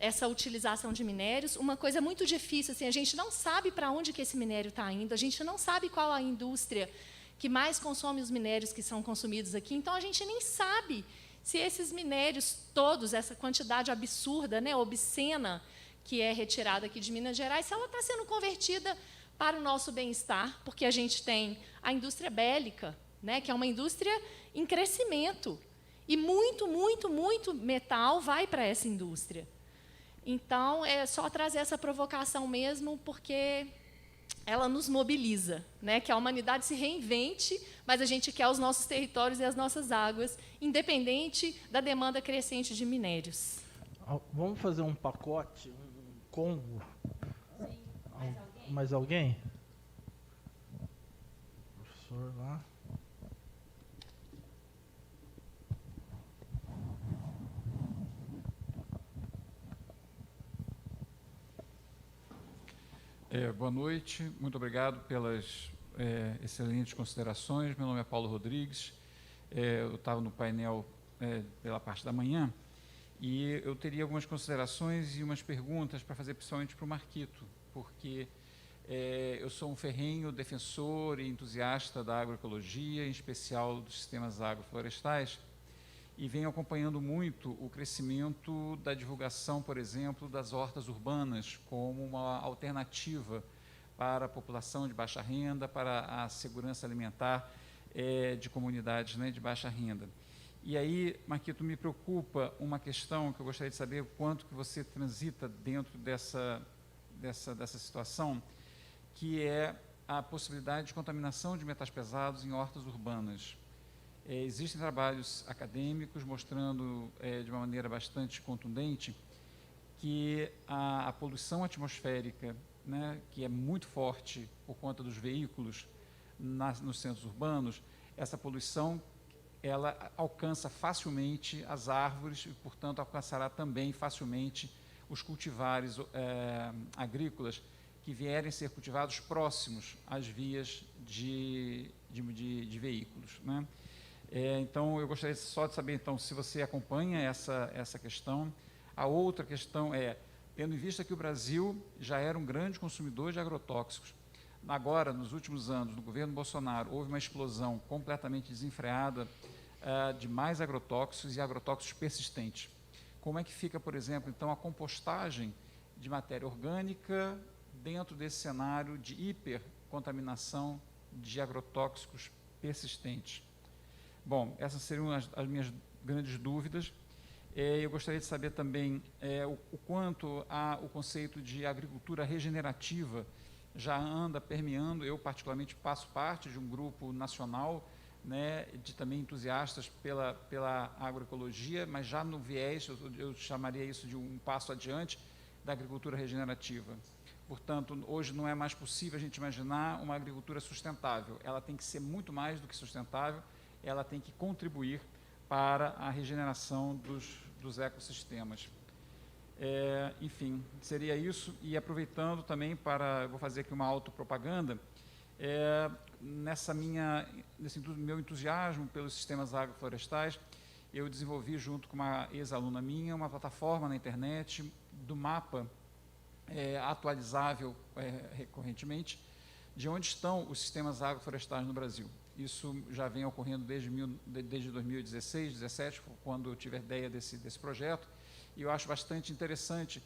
essa utilização de minérios. Uma coisa muito difícil, assim, a gente não sabe para onde que esse minério está indo, a gente não sabe qual a indústria que mais consome os minérios que são consumidos aqui. Então, a gente nem sabe se esses minérios todos, essa quantidade absurda, né, obscena, que é retirada aqui de Minas Gerais, se ela está sendo convertida para o nosso bem-estar, porque a gente tem a indústria bélica, né, que é uma indústria em crescimento, e muito, muito, muito metal vai para essa indústria. Então, é só trazer essa provocação mesmo, porque ela nos mobiliza, né, que a humanidade se reinvente, mas a gente quer os nossos territórios e as nossas águas, independente da demanda crescente de minérios. Vamos fazer um pacote, um combo? Sim. Mais alguém? Professor lá. Boa noite, muito obrigado pelas excelentes considerações. Meu nome é Paulo Rodrigues, eu estava no painel pela parte da manhã e eu teria algumas considerações e umas perguntas para fazer principalmente para o Marquito, porque eu sou um ferrenho defensor e entusiasta da agroecologia, em especial dos sistemas agroflorestais, e venho acompanhando muito o crescimento da divulgação, por exemplo, das hortas urbanas como uma alternativa para a população de baixa renda, para a segurança alimentar de comunidades, né, de baixa renda. E aí, Marquito, me preocupa uma questão que eu gostaria de saber o quanto que você transita dentro dessa situação, que é a possibilidade de contaminação de metais pesados em hortas urbanas. Existem trabalhos acadêmicos mostrando de uma maneira bastante contundente que a poluição atmosférica, né, que é muito forte por conta dos veículos nos centros urbanos, essa poluição ela alcança facilmente as árvores e, portanto, alcançará também facilmente os cultivares agrícolas que vierem ser cultivados próximos às vias de veículos, né? Então, eu gostaria só de saber, então, se você acompanha essa questão. A outra questão é, tendo em vista que o Brasil já era um grande consumidor de agrotóxicos, agora, nos últimos anos, no governo Bolsonaro, houve uma explosão completamente desenfreada de mais agrotóxicos e agrotóxicos persistentes. Como é que fica, por exemplo, então, a compostagem de matéria orgânica dentro desse cenário de hipercontaminação de agrotóxicos persistentes? Bom, essas seriam as minhas grandes dúvidas. Eu gostaria de saber também o quanto o conceito de agricultura regenerativa já anda permeando. Eu, particularmente, faço parte de um grupo nacional, né, de também entusiastas pela agroecologia, mas já no viés, eu chamaria isso de um passo adiante, da agricultura regenerativa. Portanto, hoje não é mais possível a gente imaginar uma agricultura sustentável. Ela tem que ser muito mais do que sustentável, ela tem que contribuir para a regeneração dos ecossistemas. Enfim, seria isso. E aproveitando também vou fazer aqui uma autopropaganda, nesse meu entusiasmo pelos sistemas agroflorestais, eu desenvolvi, junto com uma ex-aluna minha, uma plataforma na internet do mapa atualizável recorrentemente, de onde estão os sistemas agroflorestais no Brasil. Isso já vem ocorrendo desde 2016, 2017, quando eu tive a ideia desse projeto, e eu acho bastante interessante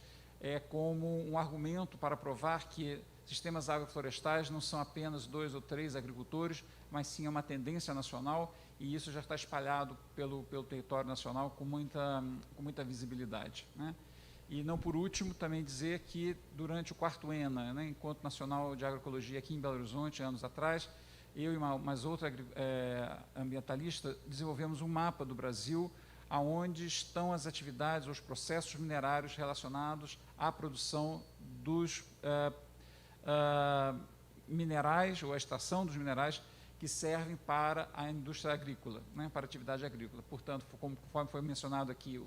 como um argumento para provar que sistemas agroflorestais não são apenas 2 ou 3 agricultores, mas sim é uma tendência nacional, e isso já está espalhado pelo território nacional com muita visibilidade, né? E não por último, também dizer que durante o 4º ENA, né, Encontro Nacional de Agroecologia aqui em Belo Horizonte, anos atrás, eu e mais outra ambientalista desenvolvemos um mapa do Brasil aonde estão as atividades, os processos minerários relacionados à produção dos minerais ou à extração dos minerais que servem para a indústria agrícola, né, para a atividade agrícola. Portanto, conforme foi mencionado aqui,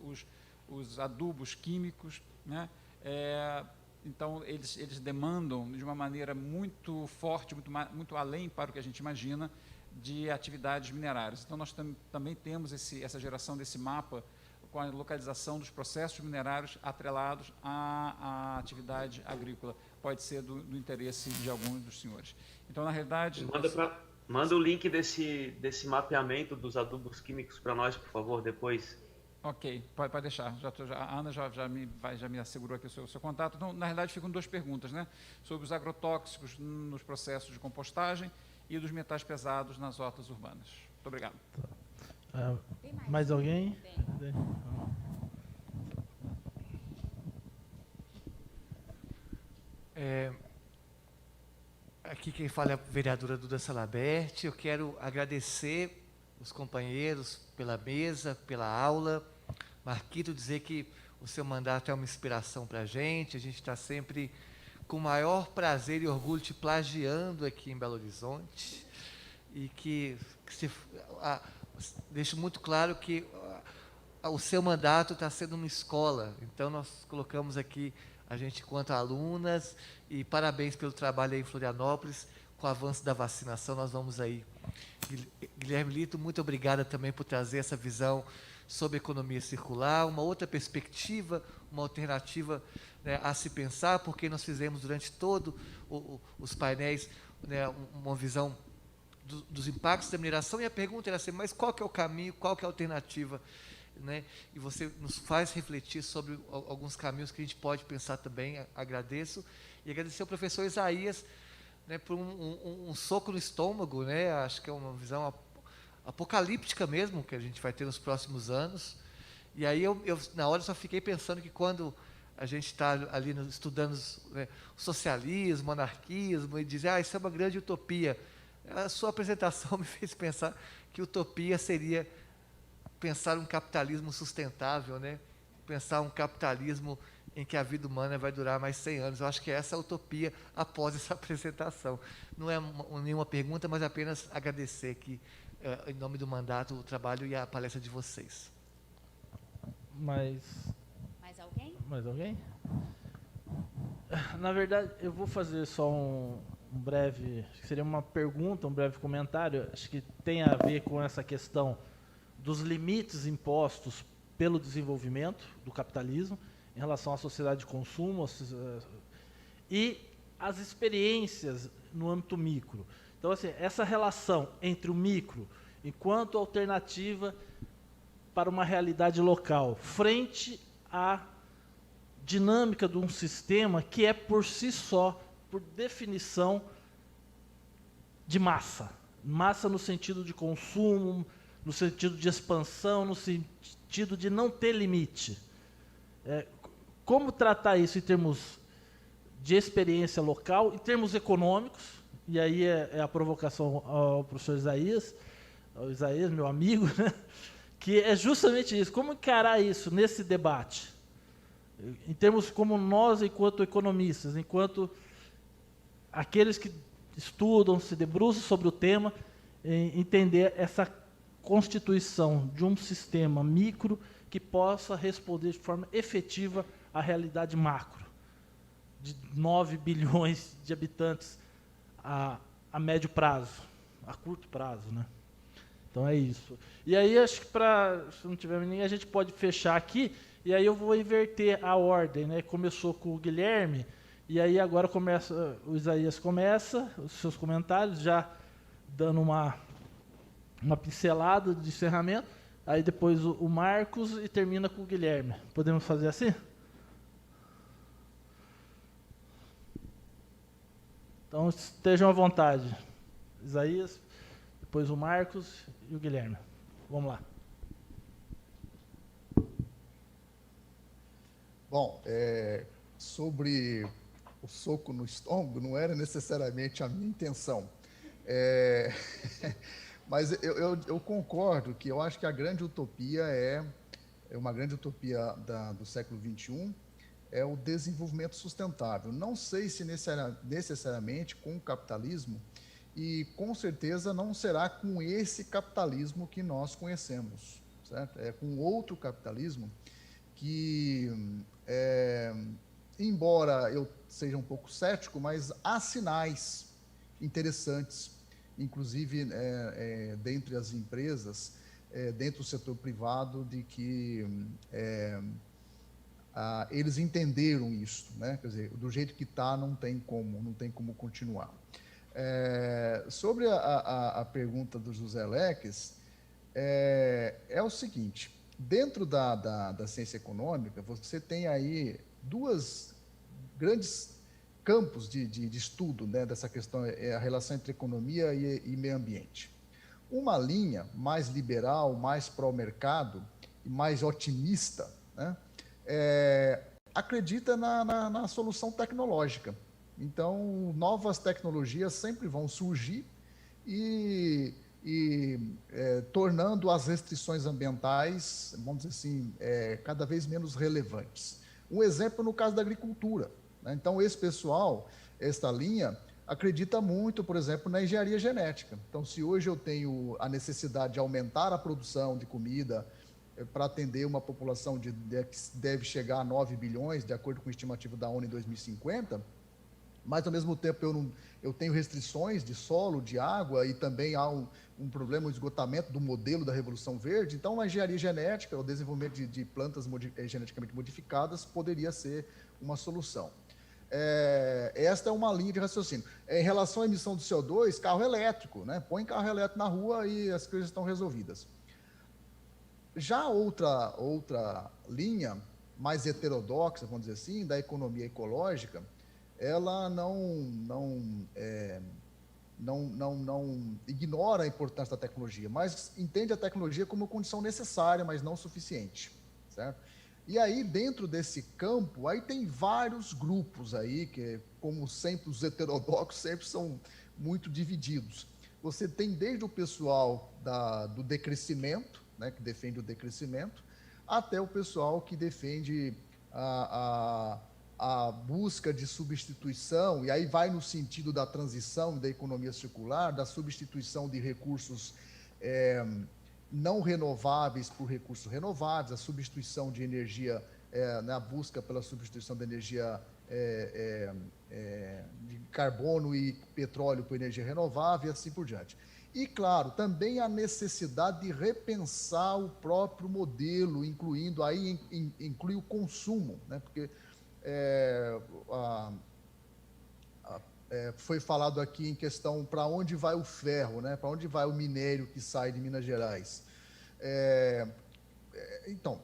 os adubos químicos, né, então eles demandam de uma maneira muito forte, muito além para o que a gente imagina, de atividades minerárias. Então nós também temos essa geração desse mapa com a localização dos processos minerários atrelados à atividade agrícola. Pode ser do interesse de alguns dos senhores. Então, na realidade... Manda o link desse mapeamento dos adubos químicos para nós, por favor, depois. Ok, pode deixar. A Ana já me assegurou aqui o seu contato. Então, na realidade, ficam duas perguntas, né? Sobre os agrotóxicos nos processos de compostagem e dos metais pesados nas hortas urbanas. Muito obrigado. Mais alguém? Aqui quem fala é a vereadora Duda Salabert. Eu quero agradecer os companheiros pela mesa, pela aula. Marquito, dizer que o seu mandato é uma inspiração para a gente está sempre com o maior prazer e orgulho te plagiando aqui em Belo Horizonte, e deixo muito claro que o seu mandato está sendo uma escola, então nós colocamos aqui a gente enquanto alunas, e parabéns pelo trabalho aí em Florianópolis. Com o avanço da vacinação, nós vamos aí. Guilherme Lito, muito obrigada também por trazer essa visão sobre economia circular, uma outra perspectiva, uma alternativa, né, a se pensar, porque nós fizemos durante todo os painéis, né, uma visão dos impactos da mineração, e a pergunta era assim, mas qual que é o caminho, qual que é a alternativa? Né? E você nos faz refletir sobre alguns caminhos que a gente pode pensar também. Agradeço. E agradecer ao professor Isaías, né, por um soco no estômago, né? Acho que é uma visão apocalíptica mesmo, que a gente vai ter nos próximos anos. E aí, eu na hora, só fiquei pensando que quando a gente está ali estudando, né, o socialismo, o anarquismo, e dizer, isso é uma grande utopia. A sua apresentação me fez pensar que utopia seria pensar um capitalismo sustentável, né? Pensar um capitalismo em que a vida humana vai durar mais 100 anos. Eu acho que essa é a utopia após essa apresentação. Não é nenhuma pergunta, mas apenas agradecer aqui, em nome do mandato, o trabalho e a palestra de vocês. Mais alguém? Mais alguém? Na verdade, eu vou fazer só um breve, seria uma pergunta, um breve comentário, acho que tem a ver com essa questão dos limites impostos pelo desenvolvimento do capitalismo em relação à sociedade de consumo e as experiências no âmbito micro. Então, assim, essa relação entre o micro, enquanto alternativa para uma realidade local, frente à dinâmica de um sistema que é, por si só, por definição, de massa. Massa no sentido de consumo, no sentido de expansão, no sentido de não ter limite. Como tratar isso em termos de experiência local, em termos econômicos, e aí é a provocação ao professor Isaías, meu amigo, né? Que é justamente isso, como encarar isso nesse debate, em termos como nós, enquanto economistas, enquanto aqueles que estudam, se debruçam sobre o tema, entender essa constituição de um sistema micro que possa responder de forma efetiva à realidade macro, de 9 bilhões de habitantes a médio prazo, a curto prazo, né? Então é isso. E aí, acho que se não tiver ninguém, a gente pode fechar aqui, e aí eu vou inverter a ordem, né? Começou com o Guilherme, e aí agora o Isaías começa os seus comentários, já dando uma pincelada de encerramento, aí depois o Marcos e termina com o Guilherme. Podemos fazer assim? Então, estejam à vontade. Isaías, depois o Marcos e o Guilherme. Vamos lá. Bom, sobre o soco no estômago, não era necessariamente a minha intenção. Mas eu concordo que eu acho que a grande utopia é uma grande utopia do século XXI, é o desenvolvimento sustentável. Não sei se necessariamente com o capitalismo, e com certeza não será com esse capitalismo que nós conhecemos, certo? É com outro capitalismo que, embora eu seja um pouco cético, mas há sinais interessantes, inclusive dentre as empresas, dentro do setor privado, de que eles entenderam isso, né? Quer dizer, do jeito que está, não tem como continuar. Sobre a pergunta do José Leques, é o seguinte, dentro da ciência econômica, você tem aí duas grandes campos de estudo, né, dessa questão, a relação entre economia e meio ambiente. Uma linha mais liberal, mais pró-mercado e mais otimista, né, acredita na solução tecnológica. Então, novas tecnologias sempre vão surgir e tornando as restrições ambientais, vamos dizer assim, cada vez menos relevantes. Um exemplo no caso da agricultura, né? Então, esse pessoal, esta linha, acredita muito, por exemplo, na engenharia genética. Então, se hoje eu tenho a necessidade de aumentar a produção de comida para atender uma população que deve chegar a 9 bilhões, de acordo com a estimativa da ONU em 2050, mas, ao mesmo tempo, eu tenho restrições de solo, de água, e também há um problema, um esgotamento do modelo da Revolução Verde. Então, a engenharia genética, o desenvolvimento de plantas geneticamente modificadas, poderia ser uma solução. Esta é uma linha de raciocínio. Em relação à emissão do CO2, carro elétrico, né? Põe carro elétrico na rua e as coisas estão resolvidas. Já outra linha, mais heterodoxa, vamos dizer assim, da economia ecológica, ela não ignora a importância da tecnologia, mas entende a tecnologia como condição necessária, mas não suficiente, certo? E aí, dentro desse campo, aí tem vários grupos aí, que, como sempre, os heterodoxos sempre são muito divididos. Você tem desde o pessoal do decrescimento, né, que defende o decrescimento, até o pessoal que defende a busca de substituição, e aí vai no sentido da transição da economia circular, da substituição de recursos não renováveis por recursos renováveis, a substituição de energia, na busca pela substituição da energia de carbono e petróleo por energia renovável e assim por diante. E, claro, também a necessidade de repensar o próprio modelo, incluindo aí inclui o consumo, né? Porque foi falado aqui em questão para onde vai o ferro, né? Para onde vai o minério que sai de Minas Gerais. Então,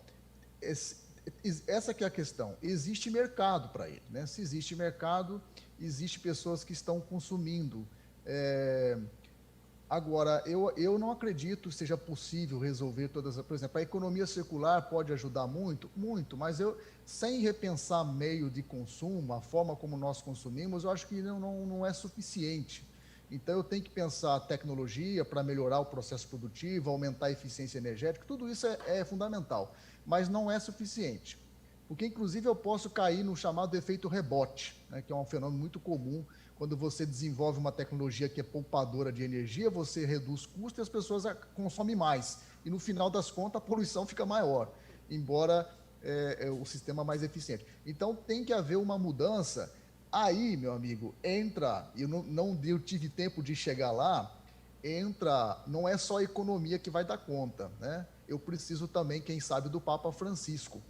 essa que é a questão. Existe mercado para ele, né? Se existe mercado, existe pessoas que estão consumindo. Agora, eu não acredito que seja possível resolver todas as... Por exemplo, a economia circular pode ajudar muito, mas sem repensar meio de consumo, a forma como nós consumimos, eu acho que não é suficiente. Então, eu tenho que pensar tecnologia para melhorar o processo produtivo, aumentar a eficiência energética, tudo isso é fundamental, mas não é suficiente. Porque, inclusive, eu posso cair no chamado efeito rebote, né, que é um fenômeno muito comum. Quando você desenvolve uma tecnologia que é poupadora de energia, você reduz custos e as pessoas consomem mais. E, no final das contas, a poluição fica maior, embora o sistema mais eficiente. Então, tem que haver uma mudança. Aí, meu amigo, entra... Eu tive tempo de chegar lá, não é só a economia que vai dar conta, né? Eu preciso também, quem sabe, do Papa Francisco.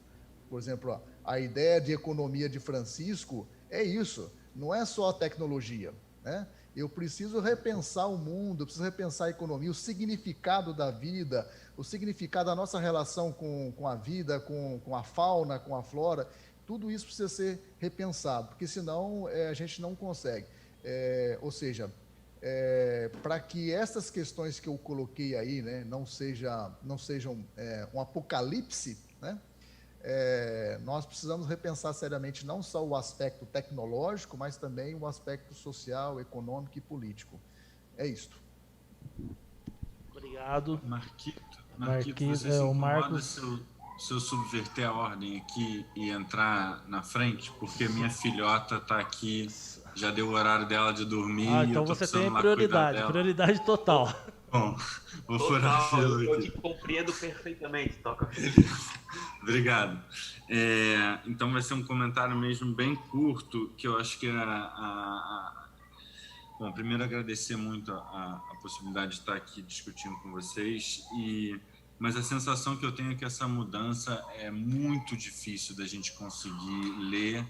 Por exemplo, a ideia de economia de Francisco é isso. Não é só a tecnologia, né? Eu preciso repensar o mundo, eu preciso repensar a economia, o significado da vida, o significado da nossa relação com a vida, com a fauna, com a flora. Tudo isso precisa ser repensado, porque senão a gente não consegue. Ou seja, para que essas questões que eu coloquei aí, né, não sejam um apocalipse, né? Nós precisamos repensar seriamente não só o aspecto tecnológico, mas também o aspecto social, econômico e político. É isto. Obrigado. Marquito, você se incomoda se eu subverter a ordem aqui e entrar na frente? Porque minha filhota está aqui, já deu o horário dela de dormir. Então você tem prioridade total. Bom, vou furar a fila aqui. Eu te compreendo perfeitamente, toca. Obrigado. Então vai ser um comentário mesmo bem curto, que eu acho que Bom, primeiro agradecer muito a possibilidade de estar aqui discutindo com vocês, mas a sensação que eu tenho é que essa mudança é muito difícil da gente conseguir ler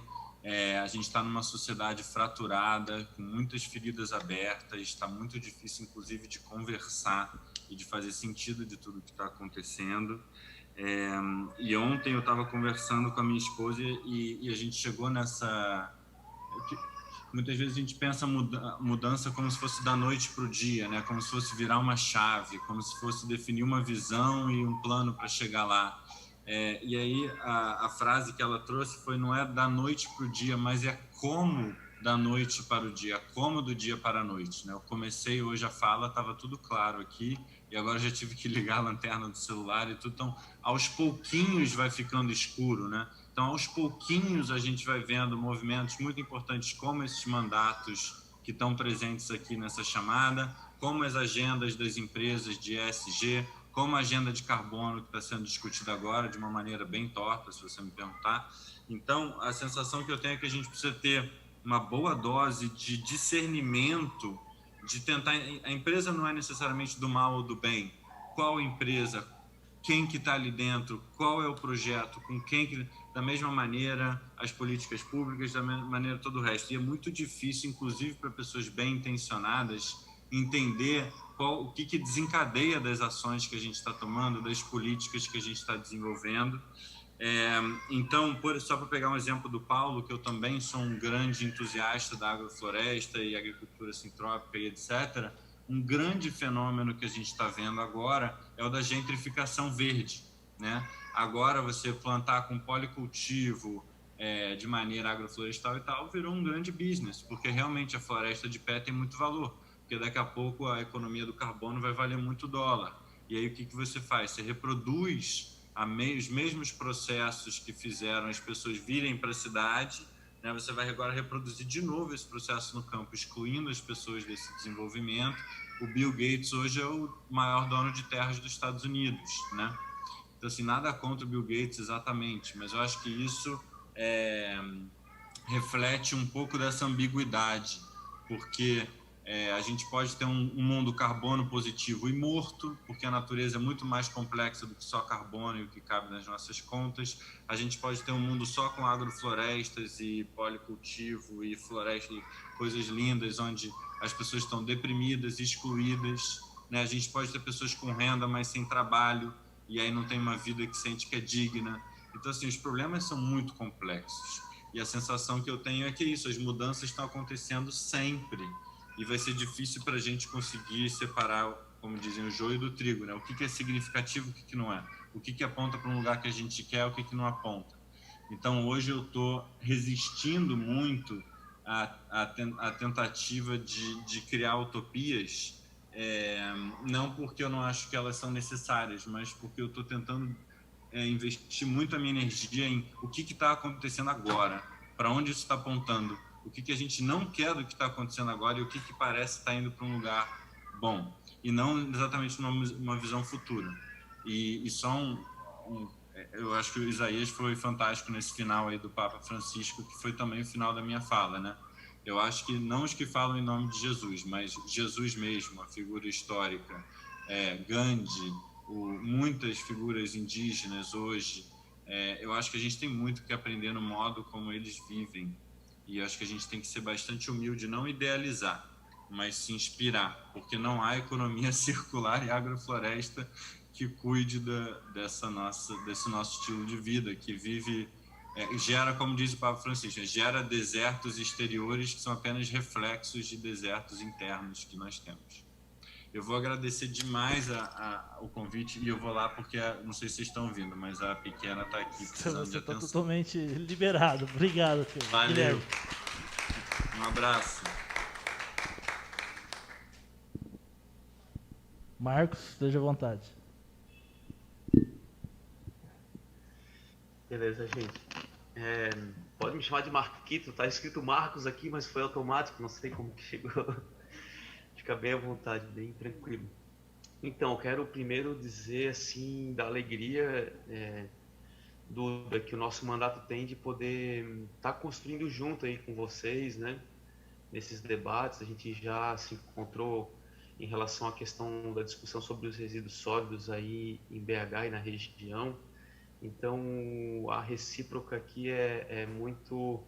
A gente está numa sociedade fraturada, com muitas feridas abertas, está muito difícil, inclusive, de conversar e de fazer sentido de tudo que está acontecendo. E ontem eu estava conversando com a minha esposa e a gente chegou nessa... Muitas vezes a gente pensa mudança como se fosse da noite para o dia, né? Como se fosse virar uma chave, como se fosse definir uma visão e um plano para chegar lá. E aí a frase que ela trouxe foi: não é da noite para o dia, mas é como da noite para o dia, como do dia para a noite, né? Eu comecei hoje a fala, estava tudo claro aqui, e agora já tive que ligar a lanterna do celular e tudo. Então, aos pouquinhos vai ficando escuro, né? Então, aos pouquinhos a gente vai vendo movimentos muito importantes, como esses mandatos que estão presentes aqui nessa chamada, como as agendas das empresas de ESG, como a agenda de carbono que está sendo discutida agora de uma maneira bem torta, se você me perguntar. Então, a sensação que eu tenho é que a gente precisa ter uma boa dose de discernimento, de tentar... A empresa não é necessariamente do mal ou do bem. Qual empresa? Quem que está ali dentro? Qual é o projeto? Com quem que... Da mesma maneira, as políticas públicas, da mesma maneira todo o resto. E é muito difícil, inclusive para pessoas bem intencionadas, entender o que desencadeia das ações que a gente está tomando, das políticas que a gente está desenvolvendo. Então, só para pegar um exemplo do Paulo, que eu também sou um grande entusiasta da agrofloresta e agricultura sintrópica e etc., um grande fenômeno que a gente está vendo agora é o da gentrificação verde, né? Agora, você plantar com policultivo de maneira agroflorestal e tal virou um grande business, porque realmente a floresta de pé tem muito valor, porque daqui a pouco a economia do carbono vai valer muito dólar. E aí o que você faz? Você reproduz os mesmos processos que fizeram as pessoas virem para a cidade, né? Você vai agora reproduzir de novo esse processo no campo, excluindo as pessoas desse desenvolvimento. O Bill Gates hoje é o maior dono de terras dos Estados Unidos, né? Então, assim, nada contra o Bill Gates exatamente, mas eu acho que isso reflete um pouco dessa ambiguidade, porque a gente pode ter um mundo carbono positivo e morto, porque a natureza é muito mais complexa do que só carbono e o que cabe nas nossas contas. A gente pode ter um mundo só com agroflorestas e policultivo e floresta, coisas lindas, onde as pessoas estão deprimidas, excluídas, né? A gente pode ter pessoas com renda, mas sem trabalho, e aí não tem uma vida que sente que é digna. Então, assim, os problemas são muito complexos. E a sensação que eu tenho é que isso, as mudanças estão acontecendo sempre. E vai ser difícil para a gente conseguir separar, como dizem, o joio do trigo, né? O que é significativo, o que não é. O que aponta para um lugar que a gente quer, o que não aponta. Então, hoje eu estou resistindo muito à tentativa de criar utopias, não porque eu não acho que elas são necessárias, mas porque eu estou tentando investir muito a minha energia em o que está acontecendo agora, para onde isso está apontando, o que a gente não quer do que está acontecendo agora e o que parece estar indo para um lugar bom, e não exatamente uma visão futura. E só eu acho que o Isaías foi fantástico nesse final aí do Papa Francisco, que foi também o final da minha fala, né? Eu acho que não os que falam em nome de Jesus, mas Jesus mesmo, a figura histórica, Gandhi, muitas figuras indígenas hoje, eu acho que a gente tem muito que aprender no modo como eles vivem. E eu acho que a gente tem que ser bastante humilde, não idealizar, mas se inspirar, porque não há economia circular e agrofloresta que cuide desse nosso estilo de vida, que vive, gera, como diz o Papa Francisco, gera desertos exteriores que são apenas reflexos de desertos internos que nós temos. Eu vou agradecer demais o convite e eu vou lá porque, não sei se vocês estão ouvindo, mas a pequena está aqui precisando de atenção. Você está totalmente liberado. Obrigado, filho. Valeu. Guilherme. Um abraço. Marcos, esteja à vontade. Beleza, gente. Pode me chamar de Marquito, tá escrito Marcos aqui, mas foi automático, não sei como que chegou. Fica bem à vontade, bem tranquilo. Então, eu quero primeiro dizer, assim, da alegria que o nosso mandato tem de poder estar construindo junto aí com vocês, né? Nesses debates, a gente já se encontrou em relação à questão da discussão sobre os resíduos sólidos aí em BH e na região. Então, a recíproca aqui é muito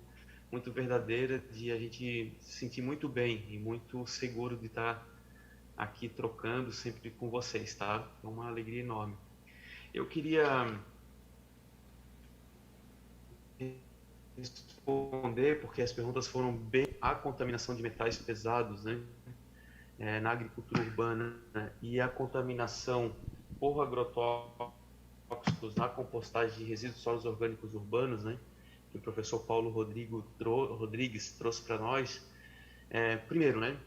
muito verdadeira, de a gente se sentir muito bem e muito seguro de estar aqui trocando sempre com vocês, tá? É uma alegria enorme. Eu queria responder, porque as perguntas foram bem a contaminação de metais pesados, né, na agricultura urbana, né, e a contaminação por agrotóxicos na compostagem de resíduos sólidos orgânicos urbanos, né, que o professor Paulo Rodrigues trouxe para nós. Primeiro, né,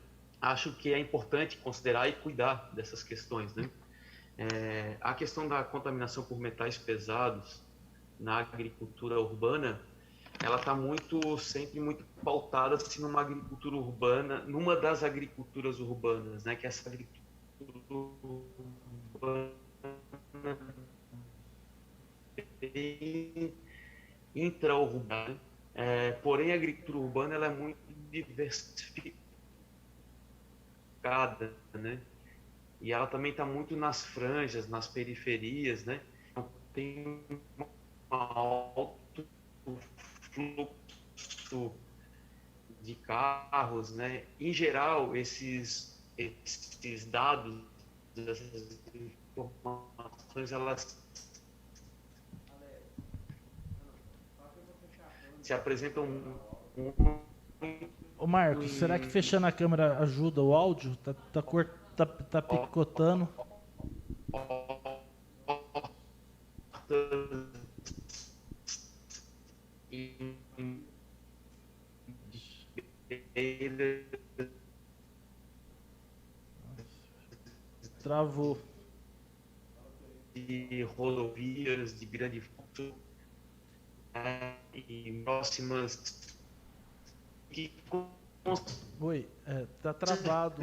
acho que é importante considerar e cuidar dessas questões, né. A questão da contaminação por metais pesados na agricultura urbana, ela está sempre muito pautada assim, numa agricultura urbana, numa das agriculturas urbanas, né, que é essa agricultura urbana intra-urbana. Porém, a agricultura urbana ela é muito diversificada, né, e ela também está muito nas franjas, nas periferias, né, então, tem um alto fluxo de carros, né? Em geral, esses dados, essas informações, elas se apresentam Ô Marcos, será que fechando a câmera ajuda o áudio? Tá picotando. Travou. De rodovias de grande fluxo e próximas. Oi, tá travado.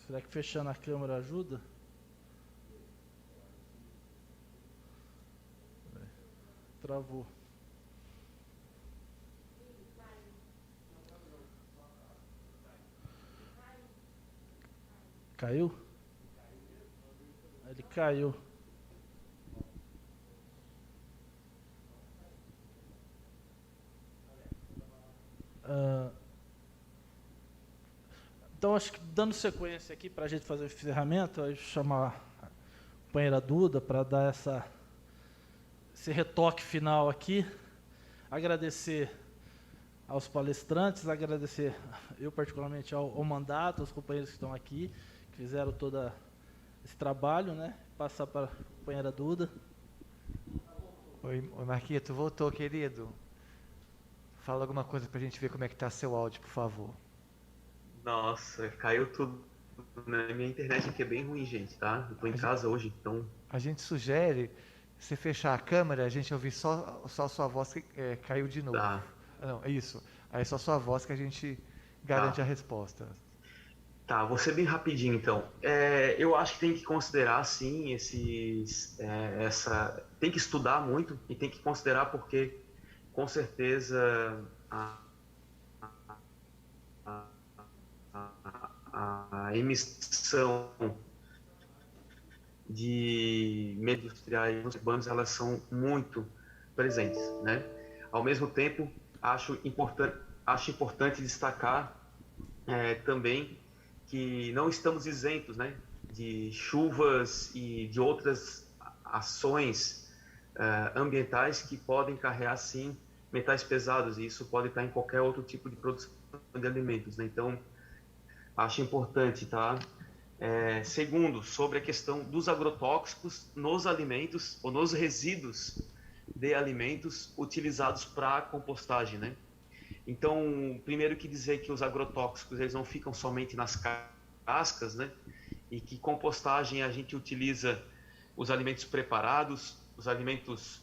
Será que fechando a câmera ajuda? Travou. Caiu? Ele caiu. Então, acho que dando sequência aqui para a gente fazer o encerramento, eu vou chamar a companheira Duda para dar esse retoque final aqui. Agradecer aos palestrantes, agradecer eu particularmente ao mandato, aos companheiros que estão aqui, que fizeram todo esse trabalho, né? Passar para a companheira Duda. Oi, Marquito, voltou, querido. Fala alguma coisa para a gente ver como é que está seu áudio, por favor. Nossa, caiu tudo. Minha internet aqui é bem ruim, gente, tá? Eu tô em casa hoje, então... A gente sugere você fechar a câmera, a gente ouvir só a sua voz que caiu de novo. Tá. Não, é isso. Aí é só sua voz que a gente garante a resposta. Tá, vou ser bem rapidinho, então. Eu acho que tem que considerar, sim, tem que estudar muito e tem que considerar porque, com certeza, a emissão de medos industriais urbanos, elas são muito presentes, né? Ao mesmo tempo, acho importante destacar também que não estamos isentos, né, de chuvas e de outras ações ambientais que podem carregar, sim, metais pesados, e isso pode estar em qualquer outro tipo de produção de alimentos, né? Então, acho importante, tá? Segundo, sobre a questão dos agrotóxicos nos alimentos ou nos resíduos de alimentos utilizados para compostagem, né? Então, primeiro que dizer que os agrotóxicos eles não ficam somente nas cascas, né? E que compostagem a gente utiliza os alimentos preparados, os alimentos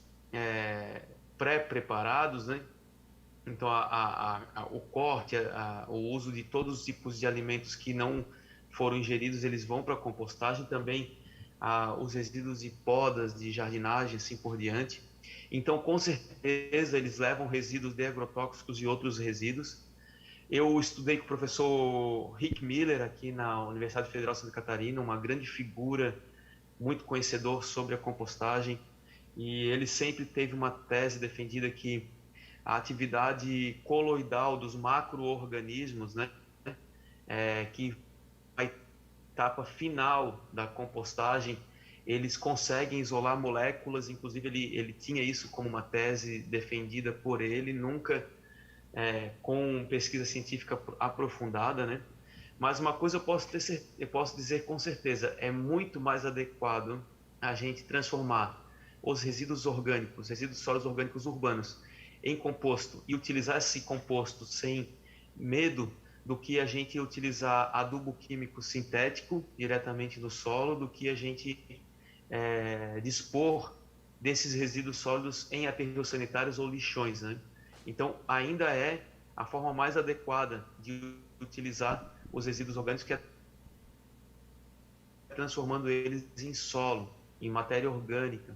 pré-preparados, né? Então, o corte, o uso de todos os tipos de alimentos que não foram ingeridos, eles vão para a compostagem. Também os resíduos de podas, de jardinagem, assim por diante. Então, com certeza, eles levam resíduos de agrotóxicos e outros resíduos. Eu estudei com o professor Rick Miller aqui na Universidade Federal de Santa Catarina, uma grande figura, muito conhecedor sobre a compostagem, e ele sempre teve uma tese defendida que a atividade coloidal dos macro-organismos, né, que a etapa final da compostagem, eles conseguem isolar moléculas, inclusive ele tinha isso como uma tese defendida por ele, nunca com pesquisa científica aprofundada, né? Mas uma coisa eu posso dizer com certeza, é muito mais adequado a gente transformar os resíduos orgânicos, resíduos sólidos orgânicos urbanos, em composto e utilizar esse composto sem medo do que a gente utilizar adubo químico sintético diretamente no solo, do que a gente dispor desses resíduos sólidos em aterros sanitários ou lixões, né? Então, ainda é a forma mais adequada de utilizar os resíduos orgânicos, que é transformando eles em solo, em matéria orgânica,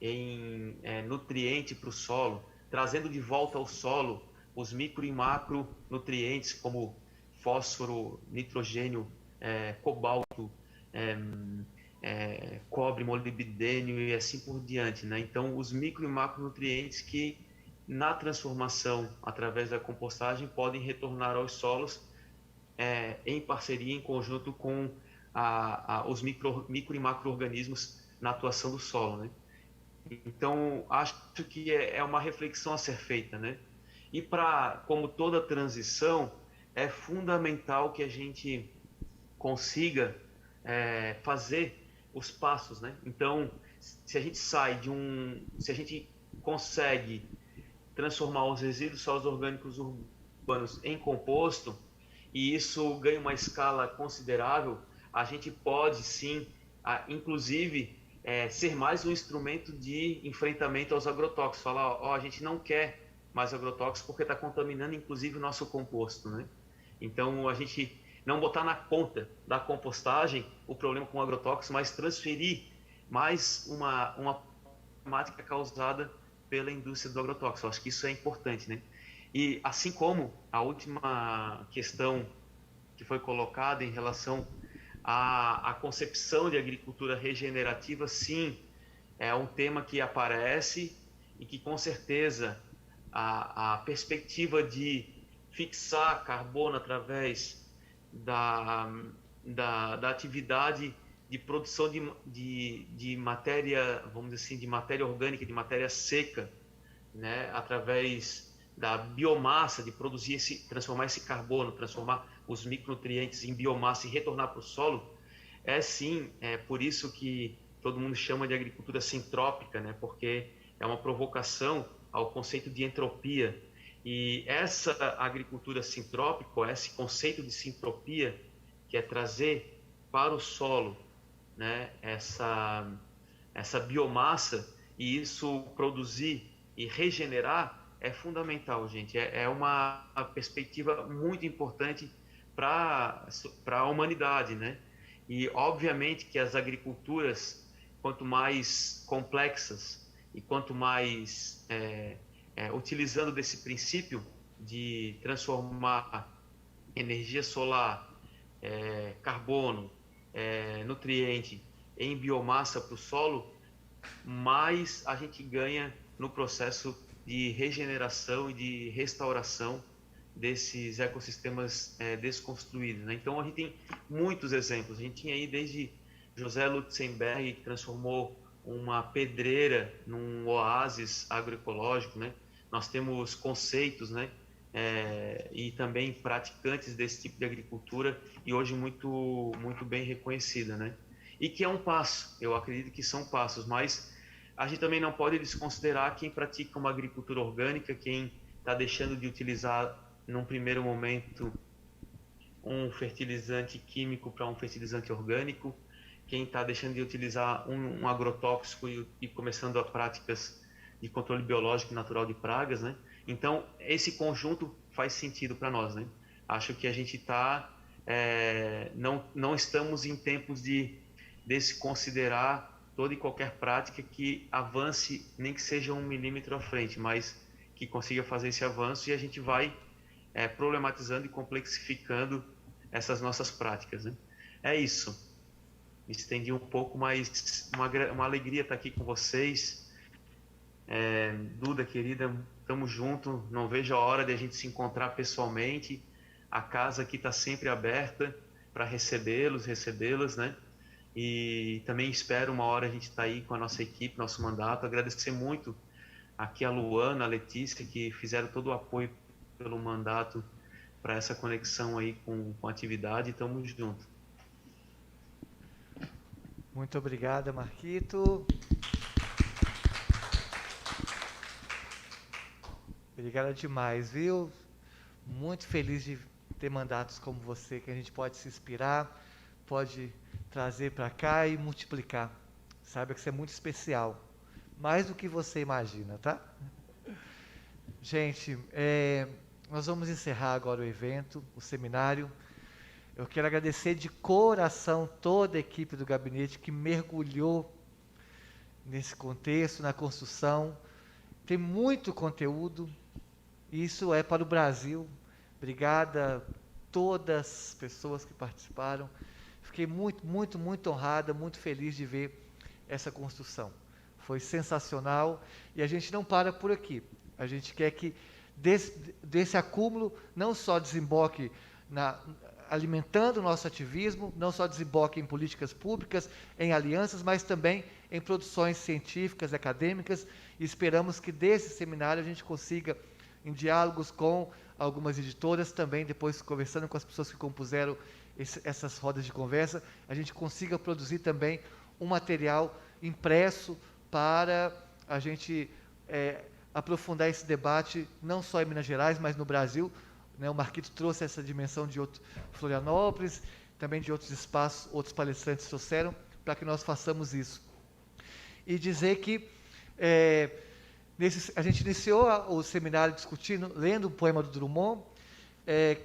em nutriente para o solo, trazendo de volta ao solo os micro e macro nutrientes como fósforo, nitrogênio, cobalto, cobre, molibdênio e assim por diante, né? Então, os micro e macronutrientes que, na transformação através da compostagem, podem retornar aos solos em parceria, em conjunto com os micro e macro-organismos na atuação do solo, né? Então, acho que é uma reflexão a ser feita, né? E como toda transição, é fundamental que a gente consiga fazer os passos, né? Então, se a gente consegue transformar os resíduos sólidos orgânicos urbanos em composto, e isso ganha uma escala considerável, a gente pode sim, inclusive, ser mais um instrumento de enfrentamento aos agrotóxicos. Falar, a gente não quer mais agrotóxicos porque está contaminando inclusive o nosso composto, né? Então, a gente não botar na conta da compostagem o problema com agrotóxicos, mas transferir mais uma problemática causada pela indústria do agrotóxico. Eu acho que isso é importante, né? E assim como a última questão que foi colocada em relação à concepção de agricultura regenerativa, sim, é um tema que aparece e que com certeza a perspectiva de fixar carbono através da atividade de produção de matéria, vamos dizer assim, de matéria orgânica, de matéria seca, né, através da biomassa, de produzir transformar esse carbono, transformar os micronutrientes em biomassa e retornar para o solo, sim, por isso que todo mundo chama de agricultura sintrópica, né, porque é uma provocação ao conceito de entropia. E essa agricultura sintrópica, esse conceito de sintropia, que é trazer para o solo, né, essa biomassa, e isso produzir e regenerar, é fundamental, gente. É uma perspectiva muito importante para a humanidade, né? E, obviamente, que as agriculturas, quanto mais complexas e quanto mais utilizando desse princípio de transformar energia solar, carbono, nutriente em biomassa para o solo, mais a gente ganha no processo de regeneração e de restauração desses ecossistemas desconstruídos, né? Então, a gente tem muitos exemplos. A gente tinha aí desde José Lutzenberg, que transformou uma pedreira num oásis agroecológico, né? Nós temos conceitos, né? E também praticantes desse tipo de agricultura, e hoje muito bem reconhecida, né? E que é um passo, eu acredito que são passos, mas a gente também não pode desconsiderar quem pratica uma agricultura orgânica, quem está deixando de utilizar, num primeiro momento, um fertilizante químico para um fertilizante orgânico, quem está deixando de utilizar um agrotóxico e começando a práticas de controle biológico e natural de pragas, né? Então, esse conjunto faz sentido para nós, né? Acho que a gente não estamos em tempos de se considerar toda e qualquer prática que avance, nem que seja 1 milímetro à frente, mas que consiga fazer esse avanço, e a gente vai problematizando e complexificando essas nossas práticas, né? É isso. Me estendi um pouco, mas uma alegria estar aqui com vocês. Duda, querida, Tamo junto, não vejo a hora de a gente se encontrar pessoalmente. A casa aqui está sempre aberta para recebê-las, né? E também espero uma hora a gente estar aí com a nossa equipe, nosso mandato. Agradecer muito aqui a Luana, a Letícia, que fizeram todo o apoio pelo mandato para essa conexão aí com a atividade. Tamo junto. Muito obrigado, Marquito. Obrigado demais, viu? Muito feliz de ter mandatos como você, que a gente pode se inspirar, pode trazer para cá e multiplicar. Saiba que isso é muito especial. Mais do que você imagina, tá? Gente, nós vamos encerrar agora o evento, o seminário. Eu quero agradecer de coração toda a equipe do gabinete que mergulhou nesse contexto, na construção. Tem muito conteúdo, isso é para o Brasil. Obrigada a todas as pessoas que participaram. Fiquei muito, muito, muito honrada, muito feliz de ver essa construção. Foi sensacional e a gente não para por aqui. A gente quer que desse acúmulo não só desemboque alimentando o nosso ativismo, não só desemboque em políticas públicas, em alianças, mas também em produções científicas, acadêmicas, e esperamos que desse seminário a gente consiga, em diálogos com algumas editoras, também depois conversando com as pessoas que compuseram essas rodas de conversa, a gente consiga produzir também um material impresso para a gente aprofundar esse debate, não só em Minas Gerais, mas no Brasil. O Marquito trouxe essa dimensão de Florianópolis, também de outros espaços, outros palestrantes trouxeram, para que nós façamos isso. E dizer que a gente iniciou o seminário lendo o poema do Drummond,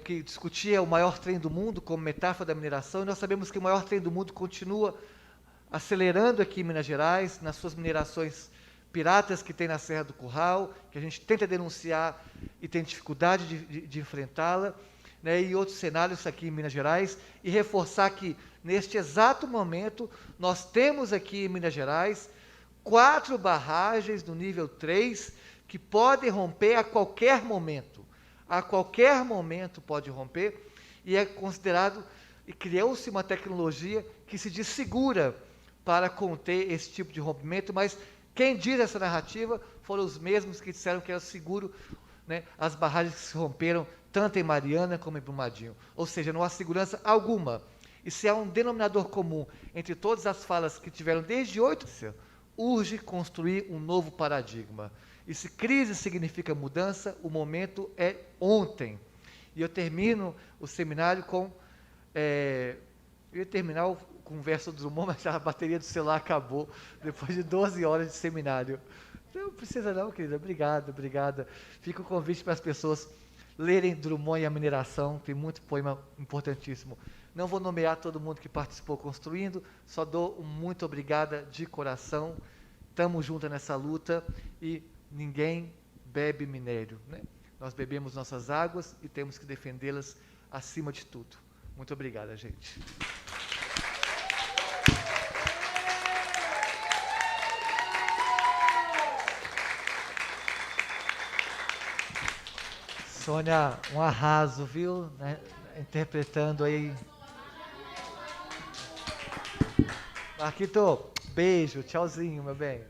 que discutia o maior trem do mundo como metáfora da mineração, e nós sabemos que o maior trem do mundo continua acelerando aqui em Minas Gerais, nas suas minerações piratas que tem na Serra do Curral, que a gente tenta denunciar e tem dificuldade de enfrentá-la, né, e outros cenários aqui em Minas Gerais, e reforçar que, neste exato momento, nós temos aqui em Minas Gerais 4 barragens do nível 3 que podem romper a qualquer momento. A qualquer momento pode romper, e é considerado, e criou-se uma tecnologia que se diz segura para conter esse tipo de rompimento, mas quem diz essa narrativa foram os mesmos que disseram que era seguro, né, as barragens que se romperam, tanto em Mariana como em Brumadinho. Ou seja, não há segurança alguma. E se há um denominador comum entre todas as falas que tiveram desde 8, urge construir um novo paradigma. E se crise significa mudança, o momento é ontem. E eu termino o seminário com... eu ia terminar com o verso do Drummond, mas a bateria do celular acabou depois de 12 horas de seminário. Não precisa não, querida. Obrigada. Fica o convite para as pessoas lerem Drummond e a mineração, tem muito poema importantíssimo. Não vou nomear todo mundo que participou construindo, só dou um muito obrigada de coração. Estamos juntos nessa luta e ninguém bebe minério, né? Nós bebemos nossas águas e temos que defendê-las acima de tudo. Muito obrigada, gente. Sônia, um arraso, viu? Né? Interpretando aí. Marquito, beijo, tchauzinho, meu bem.